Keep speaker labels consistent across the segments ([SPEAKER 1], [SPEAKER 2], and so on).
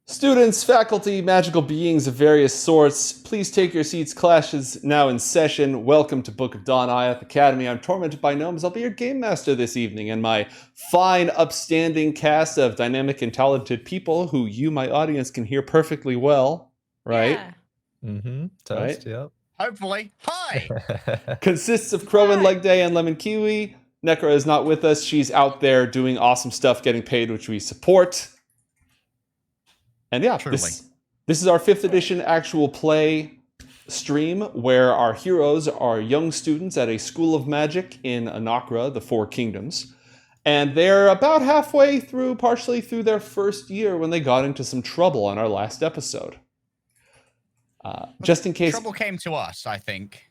[SPEAKER 1] Students, faculty, magical beings of various sorts, please take your seats. Class is now in session. Welcome to Book of Dawn, Ioth Academy. I'm tormented by gnomes. I'll be your game master this evening, and my fine, upstanding cast of dynamic and talented people who you, my audience, can hear perfectly well, right?
[SPEAKER 2] Yeah.
[SPEAKER 3] Mm-hmm. Toast, yep.
[SPEAKER 4] Hopefully. Hi!
[SPEAKER 1] Consists of Crow and Leg Day and Lemon Kiwi. Anacra is not with us. She's out there doing awesome stuff, getting paid, which we support. And yeah, this is our 5th edition actual play stream where our heroes are young students at a school of magic in Anacra, the Four Kingdoms. And they're about halfway through, partially through their first year when they got into some trouble on our last episode. Just in case...
[SPEAKER 4] Trouble came to us, I think.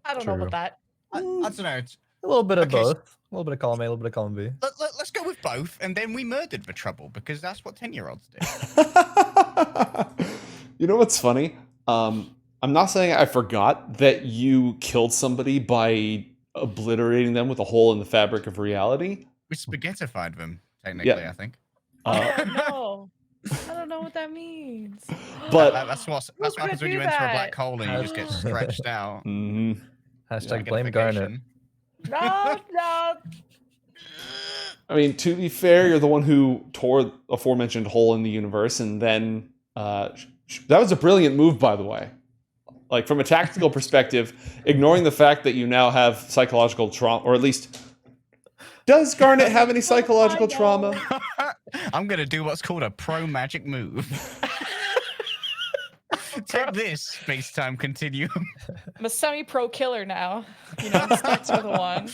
[SPEAKER 2] I don't know about that.
[SPEAKER 4] I don't know.
[SPEAKER 3] A little bit of both. A little bit of column A, a little bit of column B.
[SPEAKER 4] Let's go with both, and then we murdered for trouble, because that's what 10-year-olds do.
[SPEAKER 1] You know what's funny? I'm not saying I forgot that you killed somebody by obliterating them with a hole in the fabric of reality.
[SPEAKER 4] We spaghettified them, technically, I think.
[SPEAKER 2] No. I don't know what that means.
[SPEAKER 1] But
[SPEAKER 4] that's what happens when you enter a black hole and you just get stretched out.
[SPEAKER 1] Mm-hmm.
[SPEAKER 3] Hashtag blame Garnet.
[SPEAKER 2] No.
[SPEAKER 1] I mean, to be fair, you're the one who tore the aforementioned hole in the universe, and then that was a brilliant move, by the way. Like, from a tactical perspective, ignoring the fact that you now have psychological trauma, or at least, does Garnet have any psychological trauma?
[SPEAKER 4] I'm going to do what's called a pro-magic move. Take this, space-time continuum.
[SPEAKER 2] I'm a semi-pro killer now. You know, it starts with a 1.
[SPEAKER 4] I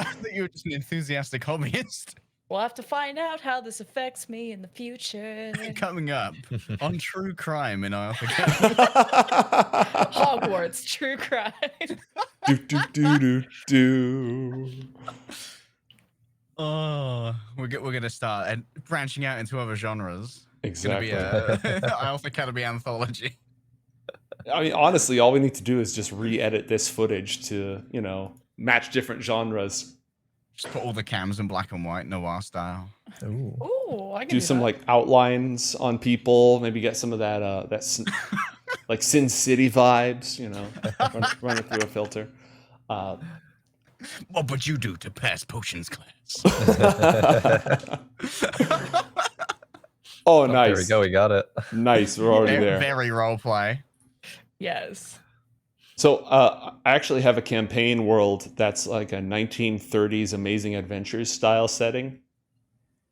[SPEAKER 4] thought you were just an enthusiastic hobbyist.
[SPEAKER 2] We'll have to find out how this affects me in the future.
[SPEAKER 4] Coming up on True Crime in Ioth Academy.
[SPEAKER 2] Hogwarts, true crime.
[SPEAKER 1] Do.
[SPEAKER 4] Oh, we're gonna start branching out into other genres.
[SPEAKER 1] Exactly.
[SPEAKER 4] It's gonna be a Ioth Academy anthology.
[SPEAKER 1] I mean, honestly, all we need to do is just re-edit this footage to, match different genres.
[SPEAKER 4] Just put all the cams in black and white, noir style.
[SPEAKER 2] Ooh, I can
[SPEAKER 1] Do some
[SPEAKER 2] that.
[SPEAKER 1] outlines on people. Maybe get some of that like Sin City vibes. Run it through a filter.
[SPEAKER 4] What would you do to pass potions class?
[SPEAKER 1] Oh, nice.
[SPEAKER 3] There we go. We got it.
[SPEAKER 1] Nice. We're already there.
[SPEAKER 4] Very roleplay.
[SPEAKER 2] Yes.
[SPEAKER 1] So I actually have a campaign world that's like a 1930s Amazing Adventures style setting.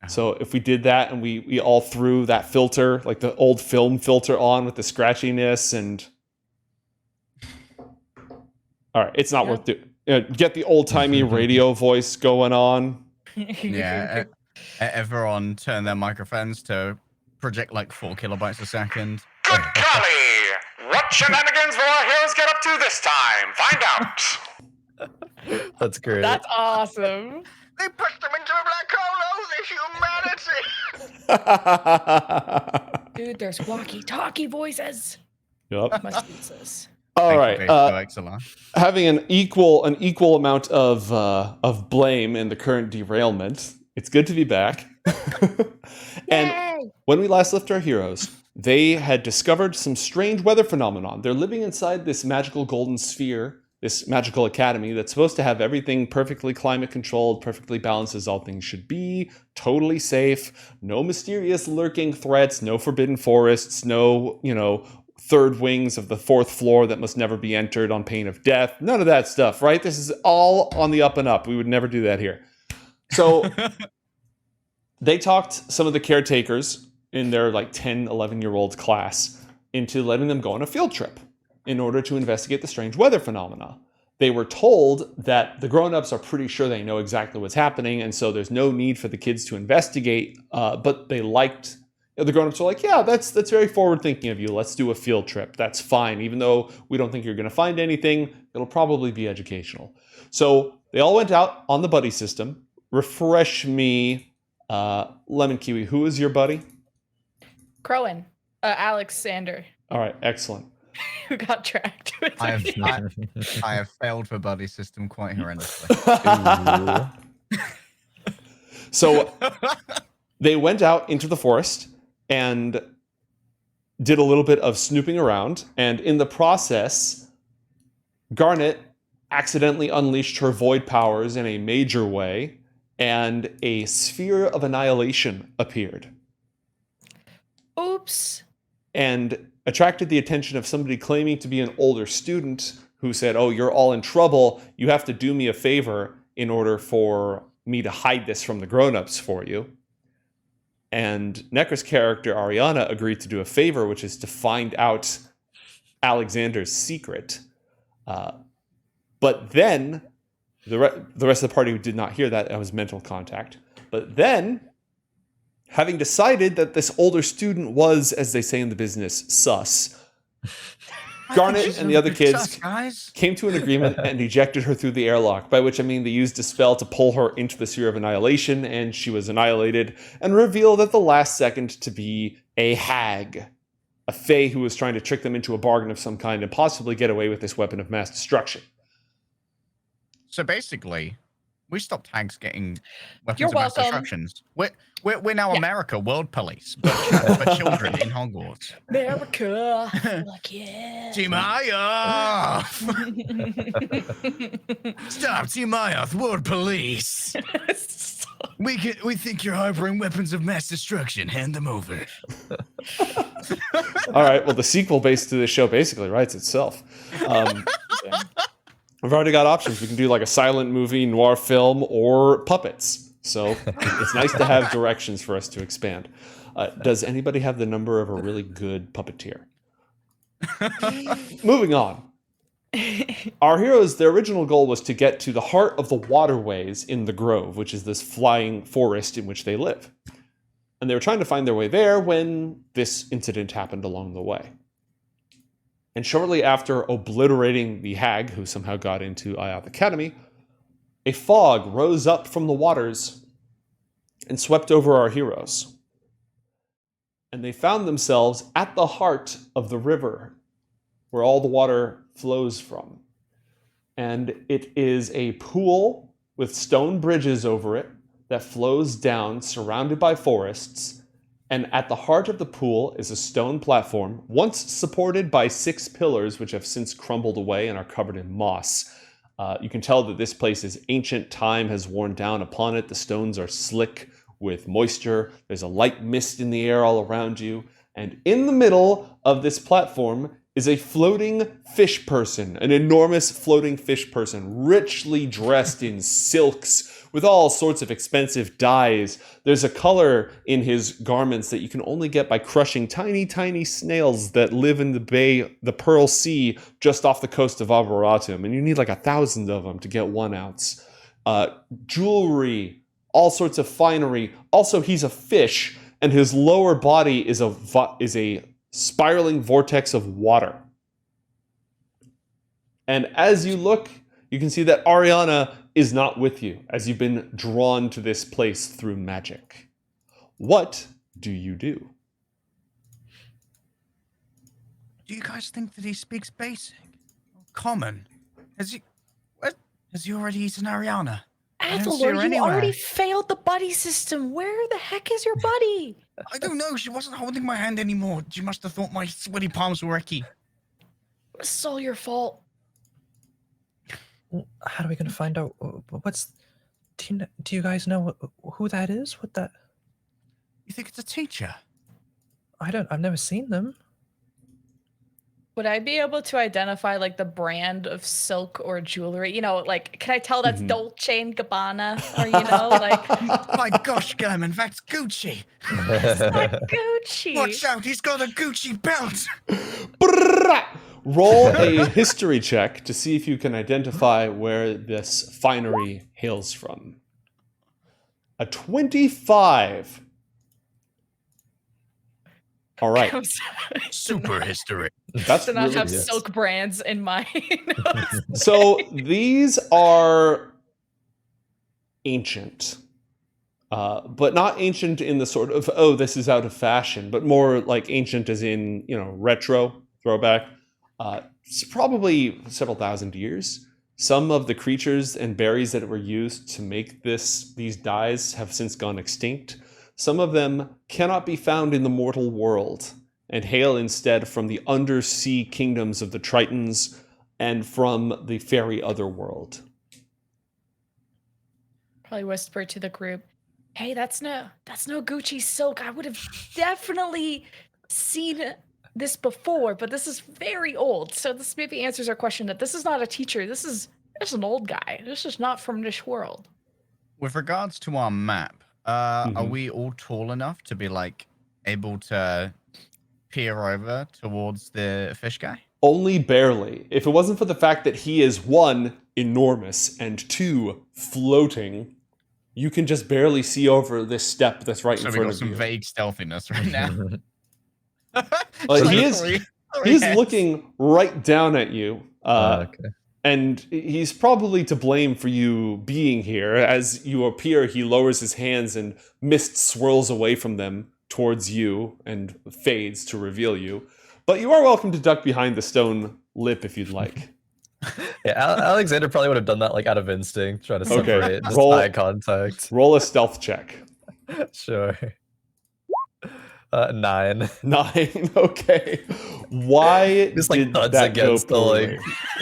[SPEAKER 1] So if we did that and we all threw that filter, like the old film filter on with the scratchiness and... All right, it's not worth doing. Get the old-timey radio voice going on.
[SPEAKER 4] Yeah. Everyone turn their microphones to project like 4 kilobytes a second.
[SPEAKER 5] Good golly! What shenanigans will our heroes get up to this time? Find out!
[SPEAKER 3] That's great.
[SPEAKER 2] That's awesome.
[SPEAKER 4] They pushed them into a black hole! Oh, the humanity!
[SPEAKER 2] Dude, there's walkie-talkie voices.
[SPEAKER 1] Yep.
[SPEAKER 2] Must use this.
[SPEAKER 1] All right.
[SPEAKER 4] Excellent.
[SPEAKER 1] Having an equal amount of blame in the current derailment, it's good to be back. And when we last left our heroes, they had discovered some strange weather phenomenon. They're living inside this magical golden sphere, this magical academy that's supposed to have everything perfectly climate controlled, perfectly balanced as all things should be, totally safe, no mysterious lurking threats, no forbidden forests, no, third wings of the 4th floor that must never be entered on pain of death. None of that stuff, right? This is all on the up and up. We would never do that here. So they talked some of the caretakers in their 10, 11-year-old class into letting them go on a field trip in order to investigate the strange weather phenomena. They were told that the grown-ups are pretty sure they know exactly what's happening, and so there's no need for the kids to investigate, but they liked... The grown-ups are like, yeah, that's very forward-thinking of you. Let's do a field trip. That's fine. Even though we don't think you're going to find anything, it'll probably be educational. So they all went out on the buddy system. Refresh me, Lemon Kiwi. Who is your buddy?
[SPEAKER 2] Crowan. Alyxander.
[SPEAKER 1] All right, excellent.
[SPEAKER 2] Who got tracked.
[SPEAKER 4] I have failed for buddy system quite horrendously.
[SPEAKER 1] So they went out into the forest and did a little bit of snooping around. And in the process, Garnet accidentally unleashed her void powers in a major way, and a sphere of annihilation appeared.
[SPEAKER 2] Oops.
[SPEAKER 1] And attracted the attention of somebody claiming to be an older student who said, "Oh, you're all in trouble. You have to do me a favor in order for me to hide this from the grown-ups for you." And Necra's character, Ariana, agreed to do a favor, which is to find out Alexander's secret. But then, the rest of the party did not hear that. That was mental contact. But then, having decided that this older student was, as they say in the business, sus, Garnet and the other kids came to an agreement and ejected her through the airlock, by which I mean they used a spell to pull her into the sphere of annihilation, and she was annihilated, and revealed at the last second to be a hag, a fae who was trying to trick them into a bargain of some kind and possibly get away with this weapon of mass destruction.
[SPEAKER 4] So basically, we stopped hags getting weapons
[SPEAKER 2] You're
[SPEAKER 4] of mass
[SPEAKER 2] welcome.
[SPEAKER 4] destructions. We're now America, world police, but for children in Hogwarts.
[SPEAKER 2] America. Fuck yeah.
[SPEAKER 4] Team Ioth! Stop, Team Ioth, world police! We think you're harboring weapons of mass destruction. Hand them over.
[SPEAKER 1] All right, well, the sequel based to this show basically writes itself. We've already got options. We can do like a silent movie, noir film, or puppets. So it's nice to have directions for us to expand. Does anybody have the number of a really good puppeteer? Moving on. Our heroes, their original goal was to get to the heart of the waterways in the Grove, which is this flying forest in which they live. And they were trying to find their way there when this incident happened along the way. And shortly after obliterating the hag, who somehow got into Ioth Academy, a fog rose up from the waters and swept over our heroes. And they found themselves at the heart of the river, where all the water flows from. And it is a pool with stone bridges over it that flows down, surrounded by forests. And at the heart of the pool is a stone platform, once supported by 6 pillars, which have since crumbled away and are covered in moss. You can tell that this place is ancient. Time has worn down upon it. The stones are slick with moisture. There's a light mist in the air all around you. And in the middle of this platform is a floating fish person, an enormous floating fish person, richly dressed in silks with all sorts of expensive dyes. There's a color in his garments that you can only get by crushing tiny, tiny snails that live in the bay, the Pearl Sea, just off the coast of Arboretum. And you need like 1,000 of them to get 1 ounce. Jewelry, all sorts of finery. Also, he's a fish, and his lower body is a spiraling vortex of water. And as you look, you can see that Ariana is not with you, as you've been drawn to this place through magic. What do you do?
[SPEAKER 4] Do you guys think that he speaks basic? Common? Has he already eaten Ariana?
[SPEAKER 2] Athalor, you already failed the buddy system. Where the heck is your buddy?
[SPEAKER 4] I don't know. She wasn't holding my hand anymore. She must have thought my sweaty palms were icky.
[SPEAKER 2] It's all your fault.
[SPEAKER 3] How are we gonna find out? Do you guys know who that is? What that?
[SPEAKER 4] You think it's a teacher?
[SPEAKER 3] I've never seen them.
[SPEAKER 2] Would I be able to identify like the brand of silk or jewelry? You know, like, can I tell that's Dolce & Gabbana? Or, you know, like.
[SPEAKER 4] My gosh, German, that's Gucci.
[SPEAKER 2] It's not Gucci.
[SPEAKER 4] Watch out, he's got a Gucci belt.
[SPEAKER 1] Roll a history check to see if you can identify where this finery hails from. A 25. All right.
[SPEAKER 4] Super history.
[SPEAKER 1] That's
[SPEAKER 2] Do not
[SPEAKER 1] really
[SPEAKER 2] have
[SPEAKER 1] good.
[SPEAKER 2] silk brands in my notes.
[SPEAKER 1] So these are ancient, but not ancient in the sort of, oh, this is out of fashion, but more like ancient as in, retro, throwback. It's probably several thousand years. Some of the creatures and berries that were used to make these dyes have since gone extinct. Some of them cannot be found in the mortal world, and hail instead from the undersea kingdoms of the Tritons and from the fairy otherworld.
[SPEAKER 2] Probably whisper to the group, hey, that's no Gucci silk. I would have definitely seen this before, but this is very old. So this maybe answers our question that this is not a teacher. This is an old guy. This is not from this world.
[SPEAKER 4] With regards to our map, are we all tall enough to be like able to peer over towards the fish guy?
[SPEAKER 1] Only barely. If it wasn't for the fact that he is, 1, enormous, and 2, floating, you can just barely see over this step that's right in front of you.
[SPEAKER 4] So we got some vague stealthiness right now.
[SPEAKER 1] He's looking right down at you.
[SPEAKER 3] Okay.
[SPEAKER 1] And he's probably to blame for you being here. As you appear, he lowers his hands and mist swirls away from them towards you and fades to reveal you. But you are welcome to duck behind the stone lip if you'd like.
[SPEAKER 3] Yeah, Alexander probably would have done that like out of instinct, trying to separate, just eye contact.
[SPEAKER 1] Roll a stealth check.
[SPEAKER 3] Sure. 9.
[SPEAKER 1] 9, okay. Why
[SPEAKER 3] Just like
[SPEAKER 1] did
[SPEAKER 3] thuds
[SPEAKER 1] that
[SPEAKER 3] against
[SPEAKER 1] go
[SPEAKER 3] the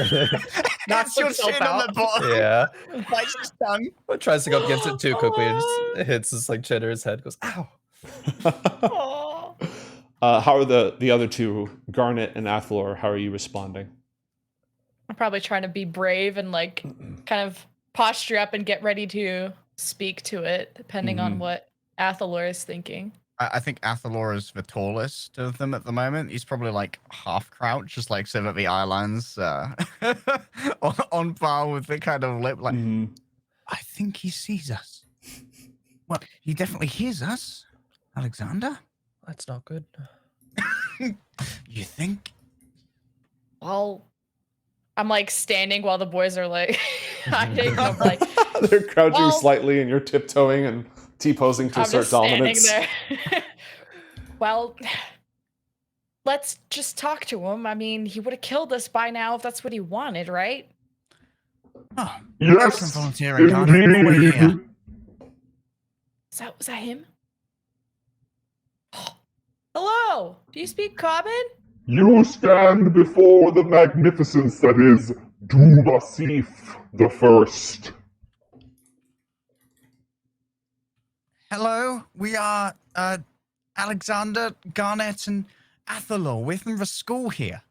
[SPEAKER 1] poorly?
[SPEAKER 4] That's your chin on the bottom.
[SPEAKER 3] Yeah.
[SPEAKER 4] Bites his tongue.
[SPEAKER 3] It tries to go up against it too quickly and just hits his like chin or his head, goes, ow.
[SPEAKER 1] How are the other two, Garnet and Athalor, how are you responding?
[SPEAKER 2] I'm probably trying to be brave and like kind of posture up and get ready to speak to it, depending on what Athalor is thinking.
[SPEAKER 4] I think Athalor is the tallest of them at the moment. He's probably like half crouched, just like so that the eye lines on par with the kind of lip. Like, I think he sees us. Well, he definitely hears us, Alexander.
[SPEAKER 3] That's not good.
[SPEAKER 4] You think?
[SPEAKER 2] Well, I'm like standing while the boys are like hiding. I'm like,
[SPEAKER 1] they're crouching slightly and you're tiptoeing and T-posing to assert dominance.
[SPEAKER 2] Standing there. Well, let's just talk to him. I mean, he would have killed us by now if that's what he wanted, right?
[SPEAKER 4] Oh,
[SPEAKER 5] Yes,
[SPEAKER 4] volunteering, Garnet. We're here.
[SPEAKER 5] indeed.
[SPEAKER 2] Was that him? Hello, do you speak common?
[SPEAKER 5] You stand before the magnificence that is Dubasif the First.
[SPEAKER 4] Hello, we are Alexander, Garnet, and Athalor. We're from the school here.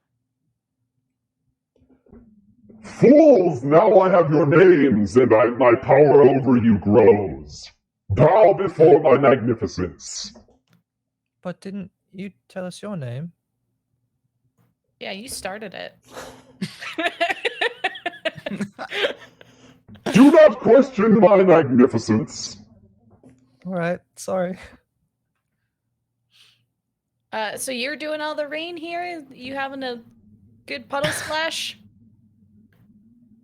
[SPEAKER 5] Fools, now I have your names, and my power over you grows. Bow before my magnificence.
[SPEAKER 3] But didn't you tell us your name?
[SPEAKER 2] Yeah, you started it.
[SPEAKER 5] Do not question my magnificence.
[SPEAKER 3] All right, sorry.
[SPEAKER 2] So you're doing all the rain here? You having a good puddle splash?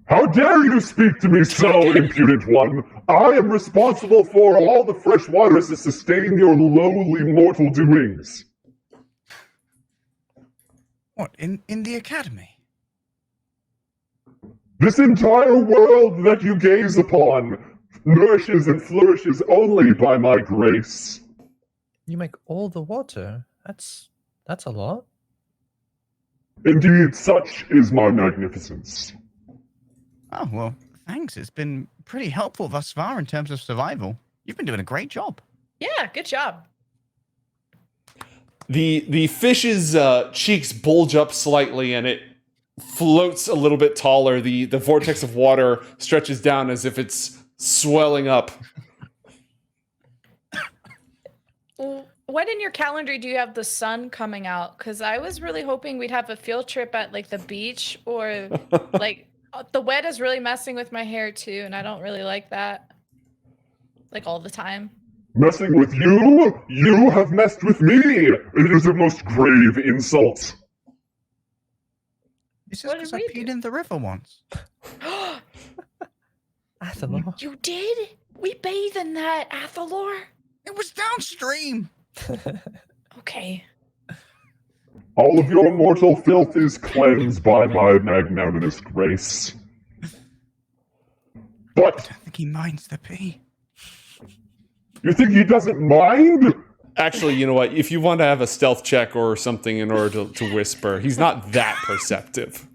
[SPEAKER 5] How dare you speak to me so, impudent one? I am responsible for all the fresh waters that sustain your lowly mortal doings.
[SPEAKER 4] What, in the academy?
[SPEAKER 5] This entire world that you gaze upon nourishes and flourishes only by my grace.
[SPEAKER 3] You make all the water. That's a lot.
[SPEAKER 5] Indeed, such is my magnificence.
[SPEAKER 4] Oh, well, thanks. It's been pretty helpful thus far in terms of survival. You've been doing a great job.
[SPEAKER 2] Yeah, good job.
[SPEAKER 1] The fish's cheeks bulge up slightly and it floats a little bit taller. The vortex of water stretches down as if it's swelling up.
[SPEAKER 2] When in your calendar do you have the sun coming out? Because I was really hoping we'd have a field trip at like the beach or like the wet is really messing with my hair too, and I don't really like that. Like all the time.
[SPEAKER 5] Messing with you? You have messed with me! It is a most grave insult.
[SPEAKER 4] It's
[SPEAKER 2] What
[SPEAKER 4] just
[SPEAKER 2] did
[SPEAKER 4] because I
[SPEAKER 2] we
[SPEAKER 4] peed
[SPEAKER 2] do?
[SPEAKER 4] in the river once.
[SPEAKER 3] Athalor.
[SPEAKER 2] You did? We bathe in that, Athalor?
[SPEAKER 4] It was downstream.
[SPEAKER 2] Okay.
[SPEAKER 5] All of your mortal filth is cleansed by my magnanimous grace.
[SPEAKER 4] I
[SPEAKER 5] But
[SPEAKER 4] don't think he minds the pee.
[SPEAKER 5] You think he doesn't mind?
[SPEAKER 1] Actually, you know what? If you want to have a stealth check or something in order to whisper, he's not that perceptive.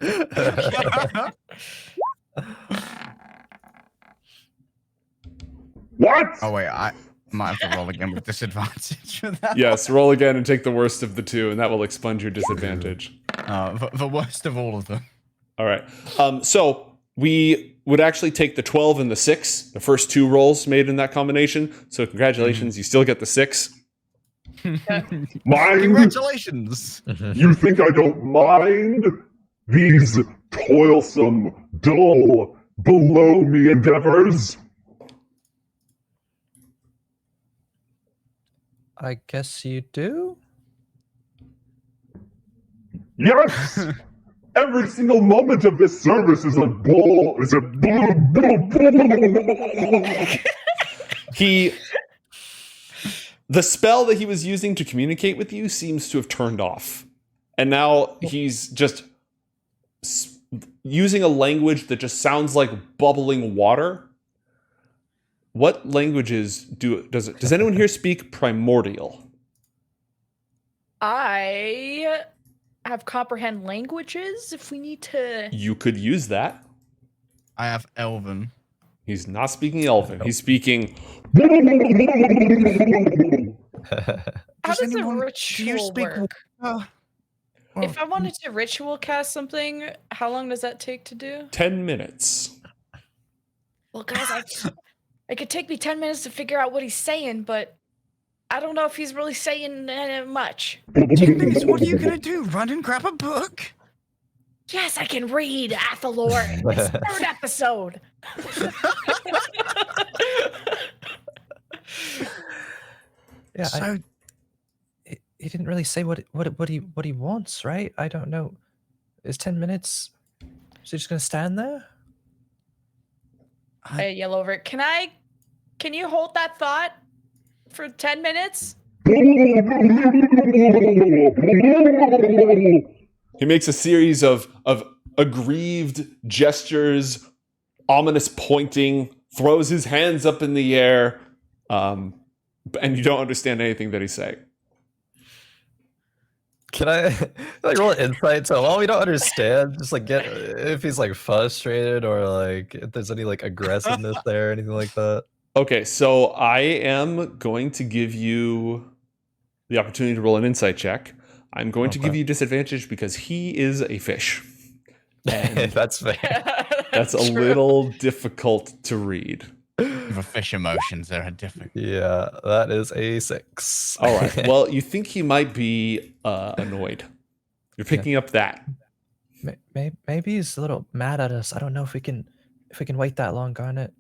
[SPEAKER 5] What?
[SPEAKER 4] Oh wait, I might have to roll again with disadvantage for that.
[SPEAKER 1] Yes, roll again and take the worst of the two, and that will expunge your disadvantage.
[SPEAKER 4] The worst of all of them.
[SPEAKER 1] All right. So we would actually take the 12 and the 6, the first two rolls made in that combination. So congratulations, you still get the 6.
[SPEAKER 5] Mind?
[SPEAKER 4] Congratulations.
[SPEAKER 5] You think I don't mind? These toilsome, dull, below me endeavors?
[SPEAKER 3] I guess you do?
[SPEAKER 5] Yes! Every single moment of this service is a bull, is a bull.
[SPEAKER 1] The spell that he was using to communicate with you seems to have turned off. And now he's just using a language that just sounds like bubbling water. What languages does anyone here speak Primordial?
[SPEAKER 2] I have comprehend languages if we need to.
[SPEAKER 1] You could use that.
[SPEAKER 4] I have Elven.
[SPEAKER 1] He's not speaking Elven. He's speaking.
[SPEAKER 2] How
[SPEAKER 4] Does
[SPEAKER 2] does a
[SPEAKER 4] anyone- do you
[SPEAKER 2] ritual
[SPEAKER 4] speak
[SPEAKER 2] work?
[SPEAKER 4] Well,
[SPEAKER 2] If I wanted to ritual cast something, how long does that take to do?
[SPEAKER 1] 10 minutes.
[SPEAKER 2] Well, guys, it could take me 10 minutes to figure out what he's saying, but I don't know if he's really saying much.
[SPEAKER 4] 10 minutes, what are you gonna do? Run and grab a book?
[SPEAKER 2] Yes, I can read Athalor. It's third episode.
[SPEAKER 3] Yeah,
[SPEAKER 4] So
[SPEAKER 3] he didn't really say what he wants, right? I don't know. Is 10 minutes? Is he just gonna stand there?
[SPEAKER 2] I yell over it. Can you hold that thought for 10 minutes?
[SPEAKER 1] He makes a series of aggrieved gestures, ominous pointing, throws his hands up in the air, and you don't understand anything that he's saying.
[SPEAKER 3] Can I like roll an insight? So while we don't understand, just like get if he's like frustrated or like if there's any like aggressiveness there, or anything like that.
[SPEAKER 1] Okay, so I am going to give you the opportunity to roll an insight check. I'm going to give you disadvantage because he is a fish. And
[SPEAKER 3] That's fair.
[SPEAKER 1] that's a little difficult to read.
[SPEAKER 4] the fish emotions are different.
[SPEAKER 3] Yeah, that is a 6.
[SPEAKER 1] All right. Well, you think he might be annoyed. You're picking up that.
[SPEAKER 3] Maybe he's a little mad at us. I don't know if we can wait that long, Garnet.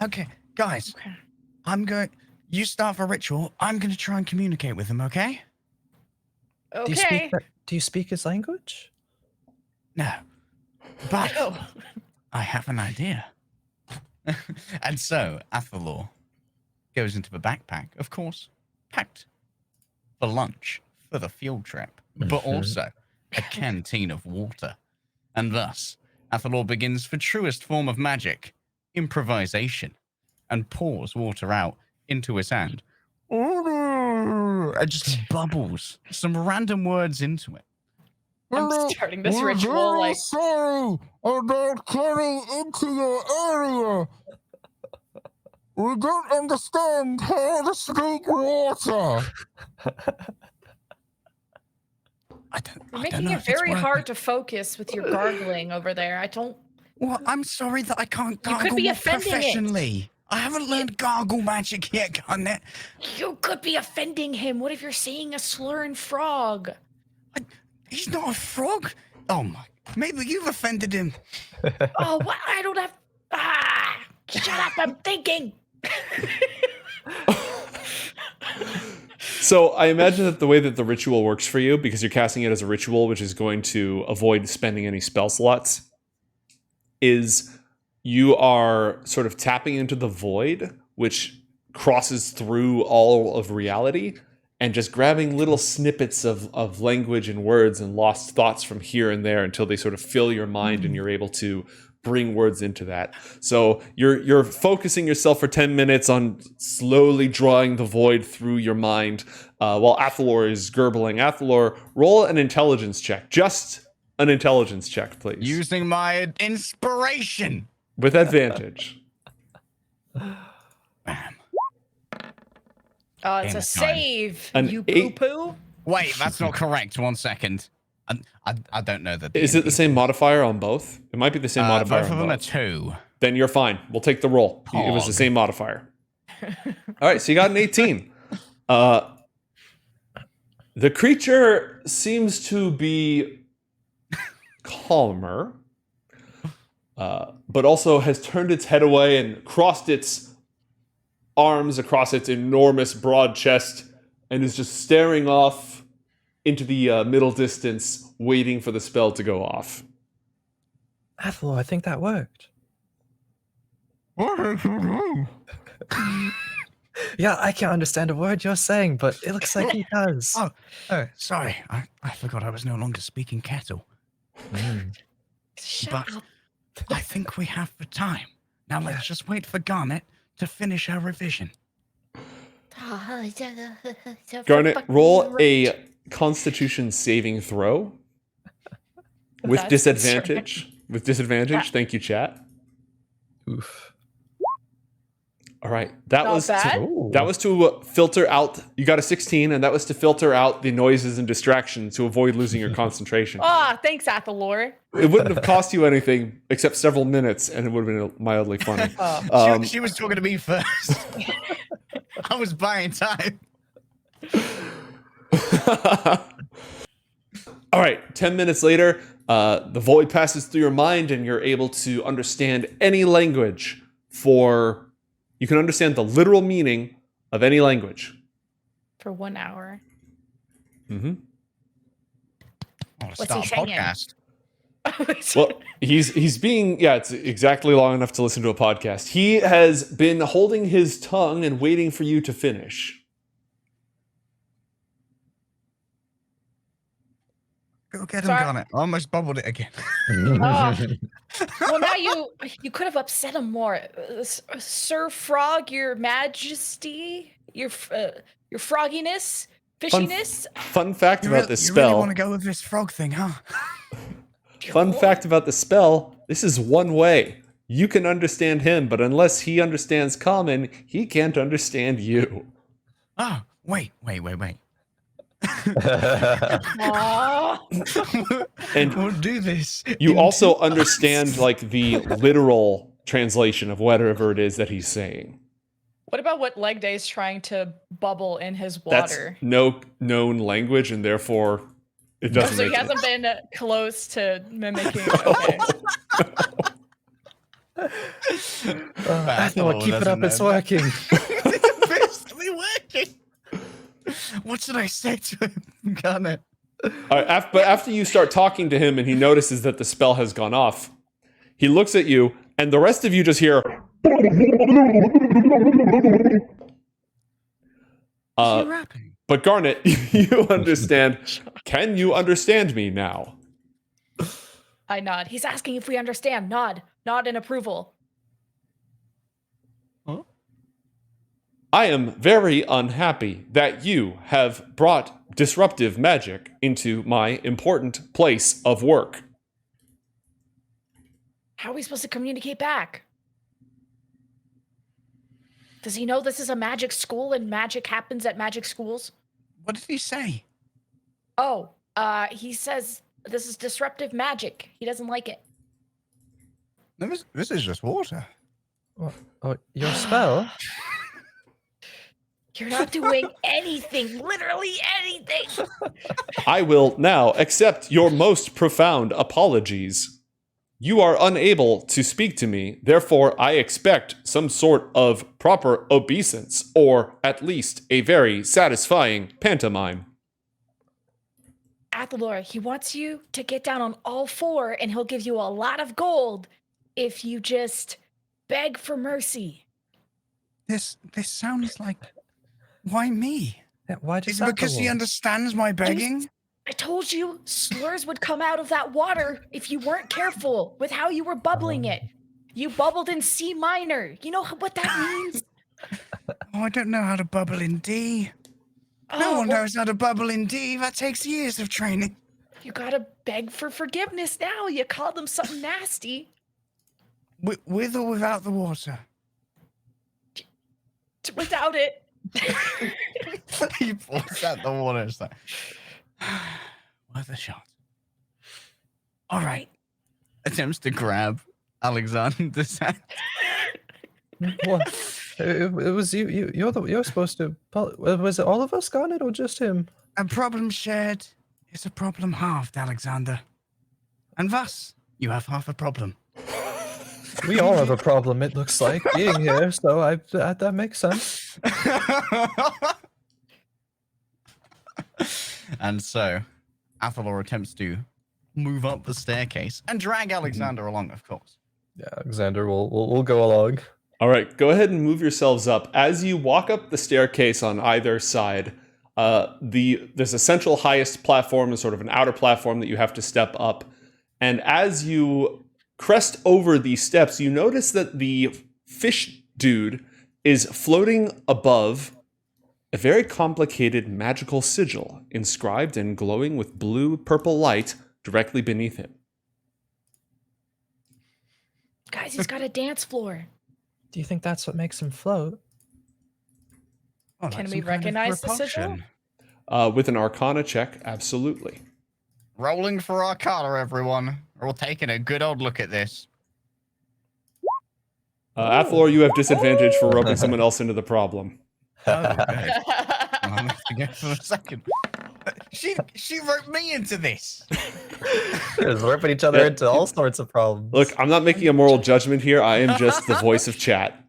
[SPEAKER 4] Okay, guys. You start the ritual. I'm gonna try and communicate with him, okay?
[SPEAKER 2] Okay.
[SPEAKER 3] Do you speak his language?
[SPEAKER 4] No. But
[SPEAKER 2] Oh.
[SPEAKER 4] I have an idea. And so, Athalor goes into the backpack, of course, packed for lunch, for the field trip, but also a canteen of water. And thus, Athalor begins the truest form of magic, improvisation, and pours water out into his hand. And just bubbles some random words into it.
[SPEAKER 2] I'm starting this ritual like
[SPEAKER 6] sorry about getting into your area. We don't understand how to speak water.
[SPEAKER 2] you're making it very hard to focus with your gargling over there. I don't.
[SPEAKER 4] Well, I'm sorry that I can't
[SPEAKER 2] You could
[SPEAKER 4] gargle
[SPEAKER 2] be offending it.
[SPEAKER 4] professionally. I haven't learned gargle magic yet, Garnet.
[SPEAKER 2] You could be offending him. What if you're saying a slurring frog?
[SPEAKER 4] He's not a frog. Oh my! Maybe you've offended him.
[SPEAKER 2] Oh, what? I don't have. Shut up! I'm thinking.
[SPEAKER 1] So I imagine that the way that the ritual works for you, because you're casting it as a ritual, which is going to avoid spending any spell slots, is you are sort of tapping into the void, which crosses through all of reality, and just grabbing little snippets of language and words and lost thoughts from here and there until they sort of fill your mind and you're able to bring words into that. So you're focusing yourself for 10 minutes on slowly drawing the void through your mind while Athalor is gurgling. Athalor, roll an intelligence check. Just an intelligence check, please.
[SPEAKER 4] Using my inspiration.
[SPEAKER 1] With advantage.
[SPEAKER 4] Bam.
[SPEAKER 2] Oh, it's
[SPEAKER 4] Damn
[SPEAKER 2] a
[SPEAKER 4] it,
[SPEAKER 2] save,
[SPEAKER 1] An
[SPEAKER 2] you
[SPEAKER 1] 8
[SPEAKER 2] poo-poo.
[SPEAKER 4] Wait, that's not correct. 1 second. I don't know that.
[SPEAKER 1] Is it the same modifier on both? It might be the same modifier
[SPEAKER 4] Both of
[SPEAKER 1] on
[SPEAKER 4] them are
[SPEAKER 1] both.
[SPEAKER 4] 2.
[SPEAKER 1] Then you're fine. We'll take the roll. It was the
[SPEAKER 4] Pog.
[SPEAKER 1] same modifier. All right, so you got an 18. The creature seems to be calmer, but also has turned its head away and crossed its arms across its enormous broad chest and is just staring off into the middle distance, waiting for the spell to go off.
[SPEAKER 3] Athalor, I think that worked.
[SPEAKER 6] What did you do?
[SPEAKER 3] Yeah, I can't understand a word you're saying, but it looks like he does.
[SPEAKER 4] Oh, sorry. I forgot I was no longer speaking cattle.
[SPEAKER 2] Shut
[SPEAKER 4] But
[SPEAKER 2] up.
[SPEAKER 4] I think we have the time. Now let's just wait for Garnet to finish our revision.
[SPEAKER 1] Garnet, roll a Constitution saving throw with
[SPEAKER 2] That's
[SPEAKER 1] disadvantage. With disadvantage. Thank you, chat.
[SPEAKER 3] Oof.
[SPEAKER 1] All right, that
[SPEAKER 2] Not
[SPEAKER 1] was
[SPEAKER 2] bad.
[SPEAKER 1] to filter out. You got a 16, and that was to filter out the noises and distractions to avoid losing your concentration.
[SPEAKER 2] Ah, thanks, Athalor.
[SPEAKER 1] It wouldn't have cost you anything except several minutes, and it would have been mildly funny.
[SPEAKER 4] She was talking to me first. I was buying time.
[SPEAKER 1] All right, 10 minutes later, the void passes through your mind, and you're able to understand any language you can understand the literal meaning of any language.
[SPEAKER 2] For 1 hour.
[SPEAKER 1] Mm-hmm.
[SPEAKER 2] What's
[SPEAKER 4] Start
[SPEAKER 2] he
[SPEAKER 4] a
[SPEAKER 2] saying?
[SPEAKER 4] podcast.
[SPEAKER 1] Well, he's being, it's exactly long enough to listen to a podcast. He has been holding his tongue and waiting for you to finish.
[SPEAKER 4] Go get him,
[SPEAKER 2] Sorry.
[SPEAKER 4] Garnet. I almost bubbled it again.
[SPEAKER 2] Oh. Well, now you could have upset him more, Sir Frog, Your Majesty, your frogginess, fishiness.
[SPEAKER 1] Fun fact about this
[SPEAKER 4] You really
[SPEAKER 1] spell.
[SPEAKER 4] want to go with this frog thing, huh?
[SPEAKER 1] Fun fact about the spell, this is one way. You can understand him, but unless he understands common, he can't understand you.
[SPEAKER 4] Oh, wait.
[SPEAKER 2] Aw.
[SPEAKER 1] And
[SPEAKER 4] We'll do this.
[SPEAKER 1] you also understand like the literal translation of whatever it is that he's saying.
[SPEAKER 2] What about what Leg Day is trying to bubble in his
[SPEAKER 1] That's
[SPEAKER 2] water?
[SPEAKER 1] no known language, and therefore it doesn't
[SPEAKER 2] So he
[SPEAKER 1] make
[SPEAKER 2] hasn't been close to mimicking. Okay.
[SPEAKER 3] Athalor, keep it up, it's working.
[SPEAKER 4] It's basically working. What should I say to him, Garnet?
[SPEAKER 1] But after you start talking to him and he notices that the spell has gone off, he looks at you, and the rest of you just hear.
[SPEAKER 4] Rapping.
[SPEAKER 1] But Garnet, you understand. Can you understand me now?
[SPEAKER 2] I nod. He's asking if we understand. Nod in approval.
[SPEAKER 1] I am very unhappy that you have brought disruptive magic into my important place of work.
[SPEAKER 2] How are we supposed to communicate back? Does he know this is a magic school and magic happens at magic schools?
[SPEAKER 4] What did he say?
[SPEAKER 2] Oh, he says this is disruptive magic. He doesn't like it.
[SPEAKER 4] No, this is just water.
[SPEAKER 3] Oh, your spell?
[SPEAKER 2] You're not doing anything, literally anything.
[SPEAKER 1] I will now accept your most profound apologies. You are unable to speak to me, therefore I expect some sort of proper obeisance, or at least a very satisfying pantomime.
[SPEAKER 2] Athalor, he wants you to get down on all four and he'll give you a lot of gold if you just beg for mercy.
[SPEAKER 4] This sounds like... Why me?
[SPEAKER 3] Yeah, why
[SPEAKER 4] Is
[SPEAKER 3] does
[SPEAKER 4] it because he
[SPEAKER 3] Athalor?
[SPEAKER 4] understands my begging?
[SPEAKER 2] I told you slurs would come out of that water if you weren't careful with how you were bubbling it. You bubbled in C minor. You know what that means?
[SPEAKER 4] Oh, I don't know how to bubble in D. No one knows how to bubble in D. That takes years of training.
[SPEAKER 2] You gotta beg for forgiveness now. You called them something nasty.
[SPEAKER 4] With or without the water?
[SPEAKER 2] Without it.
[SPEAKER 4] He pours out the water. It's like, worth a shot. All right. Attempts to grab Alexander's hand.
[SPEAKER 3] What? It was you. You're supposed to. Was it all of us, Garnet, or just him?
[SPEAKER 4] A problem shared is a problem halved, Alexander. And thus, you have half a problem.
[SPEAKER 3] We all have a problem. It looks like being here, so that makes sense.
[SPEAKER 4] And so, Athalor attempts to move up the staircase and drag Alexander along, of course.
[SPEAKER 3] Yeah, Alexander will go along.
[SPEAKER 1] All right, go ahead and move yourselves up. As you walk up the staircase on either side, there's a central highest platform and sort of an outer platform that you have to step up. And as you crest over these steps, you notice that the fish dude is floating above a very complicated magical sigil inscribed and glowing with blue-purple light directly beneath him.
[SPEAKER 2] Guys, he's got a dance floor.
[SPEAKER 3] Do you think that's what makes him float?
[SPEAKER 4] Oh,
[SPEAKER 2] Can
[SPEAKER 4] that's
[SPEAKER 2] we
[SPEAKER 4] some kind of
[SPEAKER 2] recognize the sigil?
[SPEAKER 4] repulsion.
[SPEAKER 1] With an Arcana check, absolutely.
[SPEAKER 4] Rolling for Arcana, everyone. We're all taking a good old look at this.
[SPEAKER 1] Athalor, you have disadvantage for roping someone else into the problem.
[SPEAKER 4] Oh, good. I'm going for a second. She roped me into this.
[SPEAKER 3] Just ripping each other into all sorts of problems.
[SPEAKER 1] Look, I'm not making a moral judgment here. I am just the voice of chat.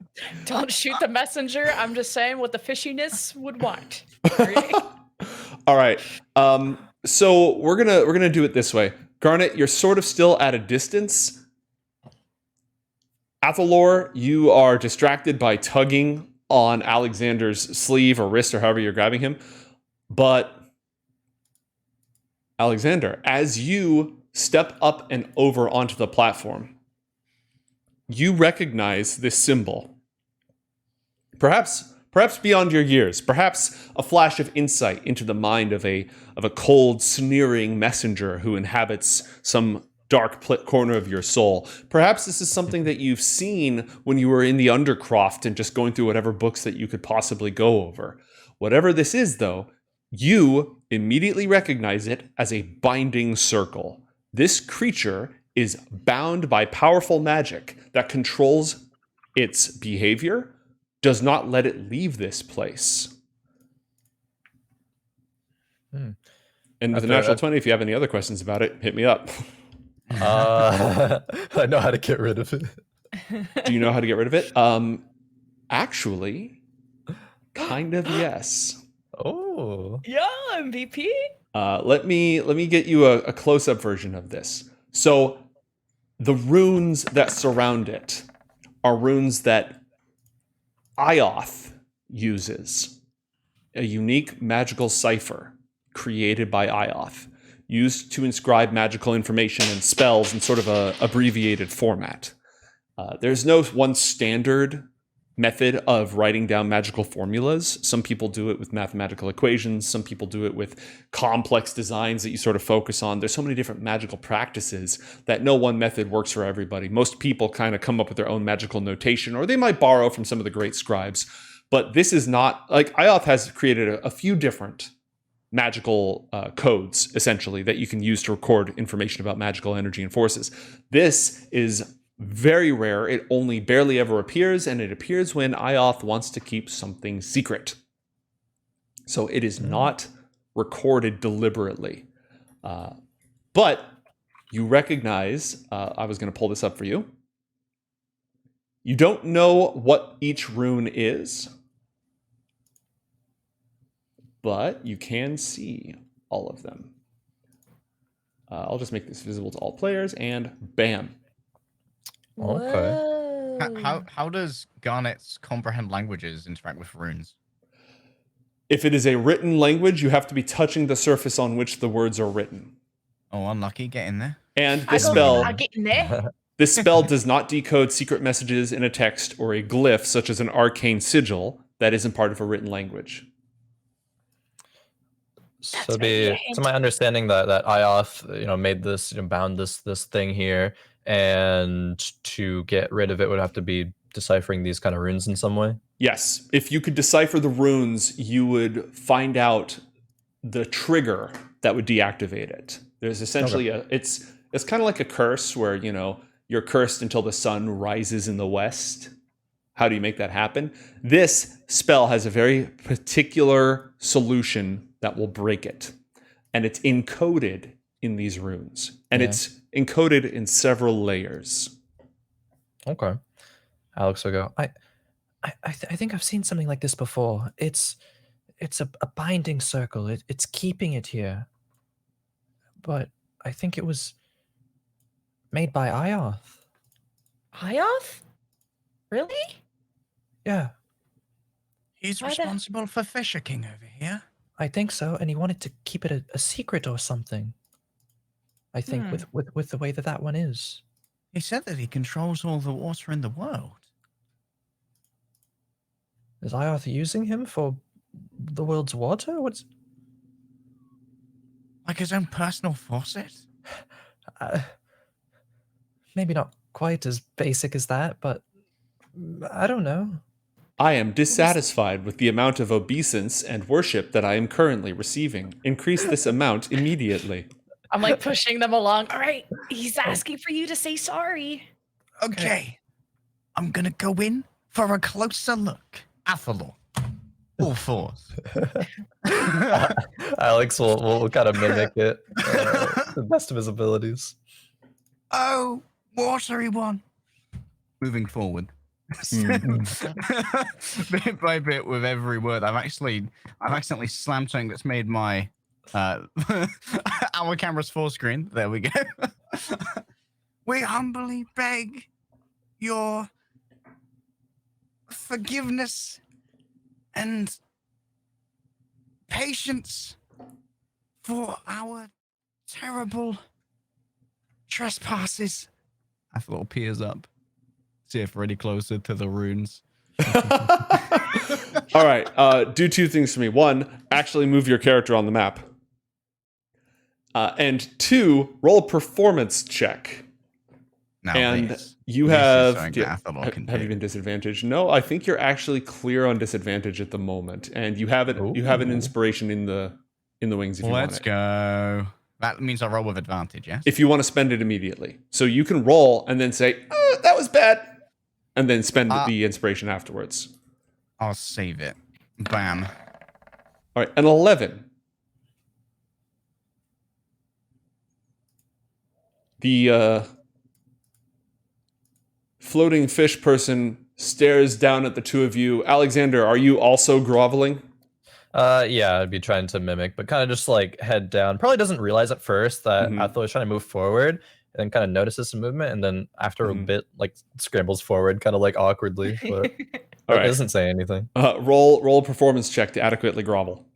[SPEAKER 2] Don't shoot the messenger. I'm just saying what the fishiness would want.
[SPEAKER 1] All right. So we're gonna do it this way. Garnet, you're sort of still at a distance. Athalor, you are distracted by tugging on Alexander's sleeve or wrist or however you're grabbing him. But Alexander, as you step up and over onto the platform, you recognize this symbol. Perhaps beyond your years, perhaps a flash of insight into the mind of a cold, sneering messenger who inhabits some dark corner of your soul. Perhaps this is something that you've seen when you were in the Undercroft and just going through whatever books that you could possibly go over. Whatever this is, though, you immediately recognize it as a binding circle. This creature is bound by powerful magic that controls its behavior, does not let it leave this place. And with a natural 20, if you have any other questions about it, hit me up.
[SPEAKER 3] I know how to get rid of it.
[SPEAKER 1] Do you know how to get rid of it? Actually, kind of yes.
[SPEAKER 3] Oh.
[SPEAKER 2] Yeah, MVP.
[SPEAKER 1] Let me get you a close-up version of this. So the runes that surround it are runes that Ioth uses, a unique magical cipher created by Ioth, used to inscribe magical information and spells in sort of a abbreviated format. There's no one standard method of writing down magical formulas. Some people do it with mathematical equations. Some people do it with complex designs that you sort of focus on. There's so many different magical practices that no one method works for everybody. Most people kind of come up with their own magical notation, or they might borrow from some of the great scribes. But this is not, like, Ioth has created a few different magical codes, essentially, that you can use to record information about magical energy and forces. This is very rare. It only barely ever appears, and it appears when Ioth wants to keep something secret. So it is not recorded deliberately. But you recognize, I was going to pull this up for you. You don't know what each rune is, but you can see all of them. I'll just make this visible to all players, and bam.
[SPEAKER 3] Okay.
[SPEAKER 4] How does Garnet's comprehend languages interact with runes?
[SPEAKER 1] If it is a written language, you have to be touching the surface on which the words are written.
[SPEAKER 4] Oh, unlucky. Get in there.
[SPEAKER 1] And
[SPEAKER 2] I get in there.
[SPEAKER 1] this spell does not decode secret messages in a text or a glyph, such as an arcane sigil, that isn't part of a written language.
[SPEAKER 3] So my understanding that Ioth, made this, bound this thing here, and to get rid of it would have to be deciphering these kind of runes in some way.
[SPEAKER 1] Yes, if you could decipher the runes, you would find out the trigger that would deactivate it. There's essentially it's kind of like a curse where, you're cursed until the sun rises in the west. How do you make that happen? This spell has a very particular solution that will break it. And it's encoded in these runes. And it's encoded in several layers.
[SPEAKER 3] Okay. Alex will go, I think I've seen something like this before. It's a binding circle. It's keeping it here. But I think it was made by Ioth.
[SPEAKER 2] Ioth? Really?
[SPEAKER 3] Yeah,
[SPEAKER 4] He's responsible for Fisher King over here.
[SPEAKER 3] I think so. And he wanted to keep it a secret or something. I think with the way that one is.
[SPEAKER 4] He said that he controls all the water in the world.
[SPEAKER 3] Is Ioth using him for the world's water? What's
[SPEAKER 4] Like his own personal faucet?
[SPEAKER 3] maybe not quite as basic as that, but I don't know.
[SPEAKER 1] I am dissatisfied with the amount of obeisance and worship that I am currently receiving. Increase this amount immediately.
[SPEAKER 2] I'm like pushing them along. All right, he's asking for you to say sorry.
[SPEAKER 4] Okay. I'm gonna go in for a closer look. Athalor. All fours.
[SPEAKER 3] Alex will kind of mimic it to the best of his abilities.
[SPEAKER 4] Oh, watery one. Moving forward. Bit by bit with every word. I've accidentally slammed something that's made my our camera's full screen. There we go. We humbly beg your forgiveness and patience for our terrible trespasses. Athalor peers up. See if we're any closer to the runes.
[SPEAKER 1] All right, do two things for me. One, actually move your character on the map. And two, roll a performance check.
[SPEAKER 4] Now,
[SPEAKER 1] and
[SPEAKER 4] please.
[SPEAKER 1] You
[SPEAKER 4] This is
[SPEAKER 1] have...
[SPEAKER 4] something that Athalor can
[SPEAKER 1] have you
[SPEAKER 4] do.
[SPEAKER 1] been disadvantaged? No, I think you're actually clear on disadvantage at the moment. And you have it. You have an inspiration in the wings if you want
[SPEAKER 4] Let's
[SPEAKER 1] it.
[SPEAKER 4] go. That means I roll with advantage, yes?
[SPEAKER 1] If you want to spend it immediately. So you can roll and then say, that was bad. And then spend the inspiration afterwards.
[SPEAKER 4] I'll save it. Bam.
[SPEAKER 1] All right, an 11. The floating fish person stares down at the two of you. Alexander, are you also groveling?
[SPEAKER 3] Yeah, I'd be trying to mimic, but kind of just like head down. Probably doesn't realize at first that Athalor is trying to move forward, and then kind of notices some movement, and then after a bit, like scrambles forward, kind of like awkwardly, but
[SPEAKER 1] All right.
[SPEAKER 3] doesn't say anything.
[SPEAKER 1] Roll a performance check to adequately grovel.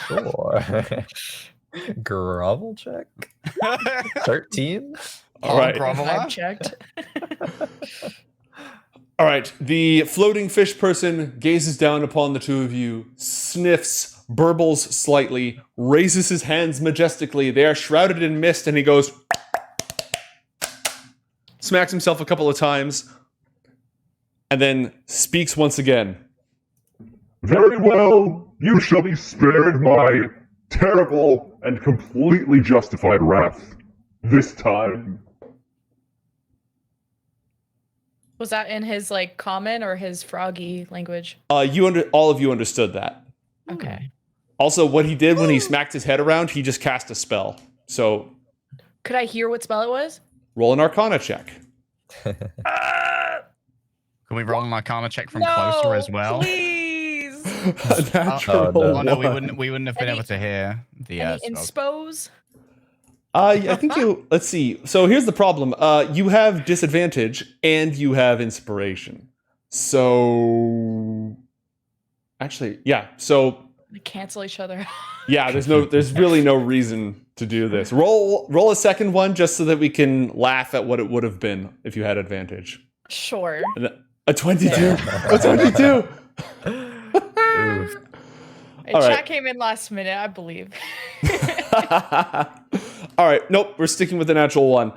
[SPEAKER 3] Sure. Grovel check. 13.
[SPEAKER 1] All right.
[SPEAKER 2] I've checked.
[SPEAKER 1] All right. The floating fish person gazes down upon the two of you, sniffs, burbles slightly, raises his hands majestically. They are shrouded in mist, and he goes, smacks himself a couple of times, and then speaks once again.
[SPEAKER 5] Very well, you shall be spared my terrible and completely justified wrath. This time.
[SPEAKER 2] Was that in his like common or his froggy language?
[SPEAKER 1] All of you understood that.
[SPEAKER 2] Okay.
[SPEAKER 1] Also, what he did when he smacked his head around, he just cast a spell. So
[SPEAKER 2] Could I hear what spell it was?
[SPEAKER 1] roll an Arcana check.
[SPEAKER 4] Can we roll an Arcana check from closer as well?
[SPEAKER 2] Please.
[SPEAKER 1] A natural
[SPEAKER 4] Oh no,
[SPEAKER 1] one.
[SPEAKER 4] we wouldn't have been able to hear the
[SPEAKER 2] Any
[SPEAKER 4] spells.
[SPEAKER 2] inspos?
[SPEAKER 1] I think you. Let's see. So here's the problem. You have disadvantage and you have inspiration. So Actually, yeah. So
[SPEAKER 2] We cancel each other.
[SPEAKER 1] yeah, there's really no reason to do this. Roll a second one just so that we can laugh at what it would have been if you had advantage.
[SPEAKER 2] Sure.
[SPEAKER 1] A 22. A 22.
[SPEAKER 3] Oof.
[SPEAKER 2] Hey,
[SPEAKER 1] All
[SPEAKER 2] chat
[SPEAKER 1] right.
[SPEAKER 2] came in last minute, I believe.
[SPEAKER 1] All right. Nope. We're sticking with the natural one.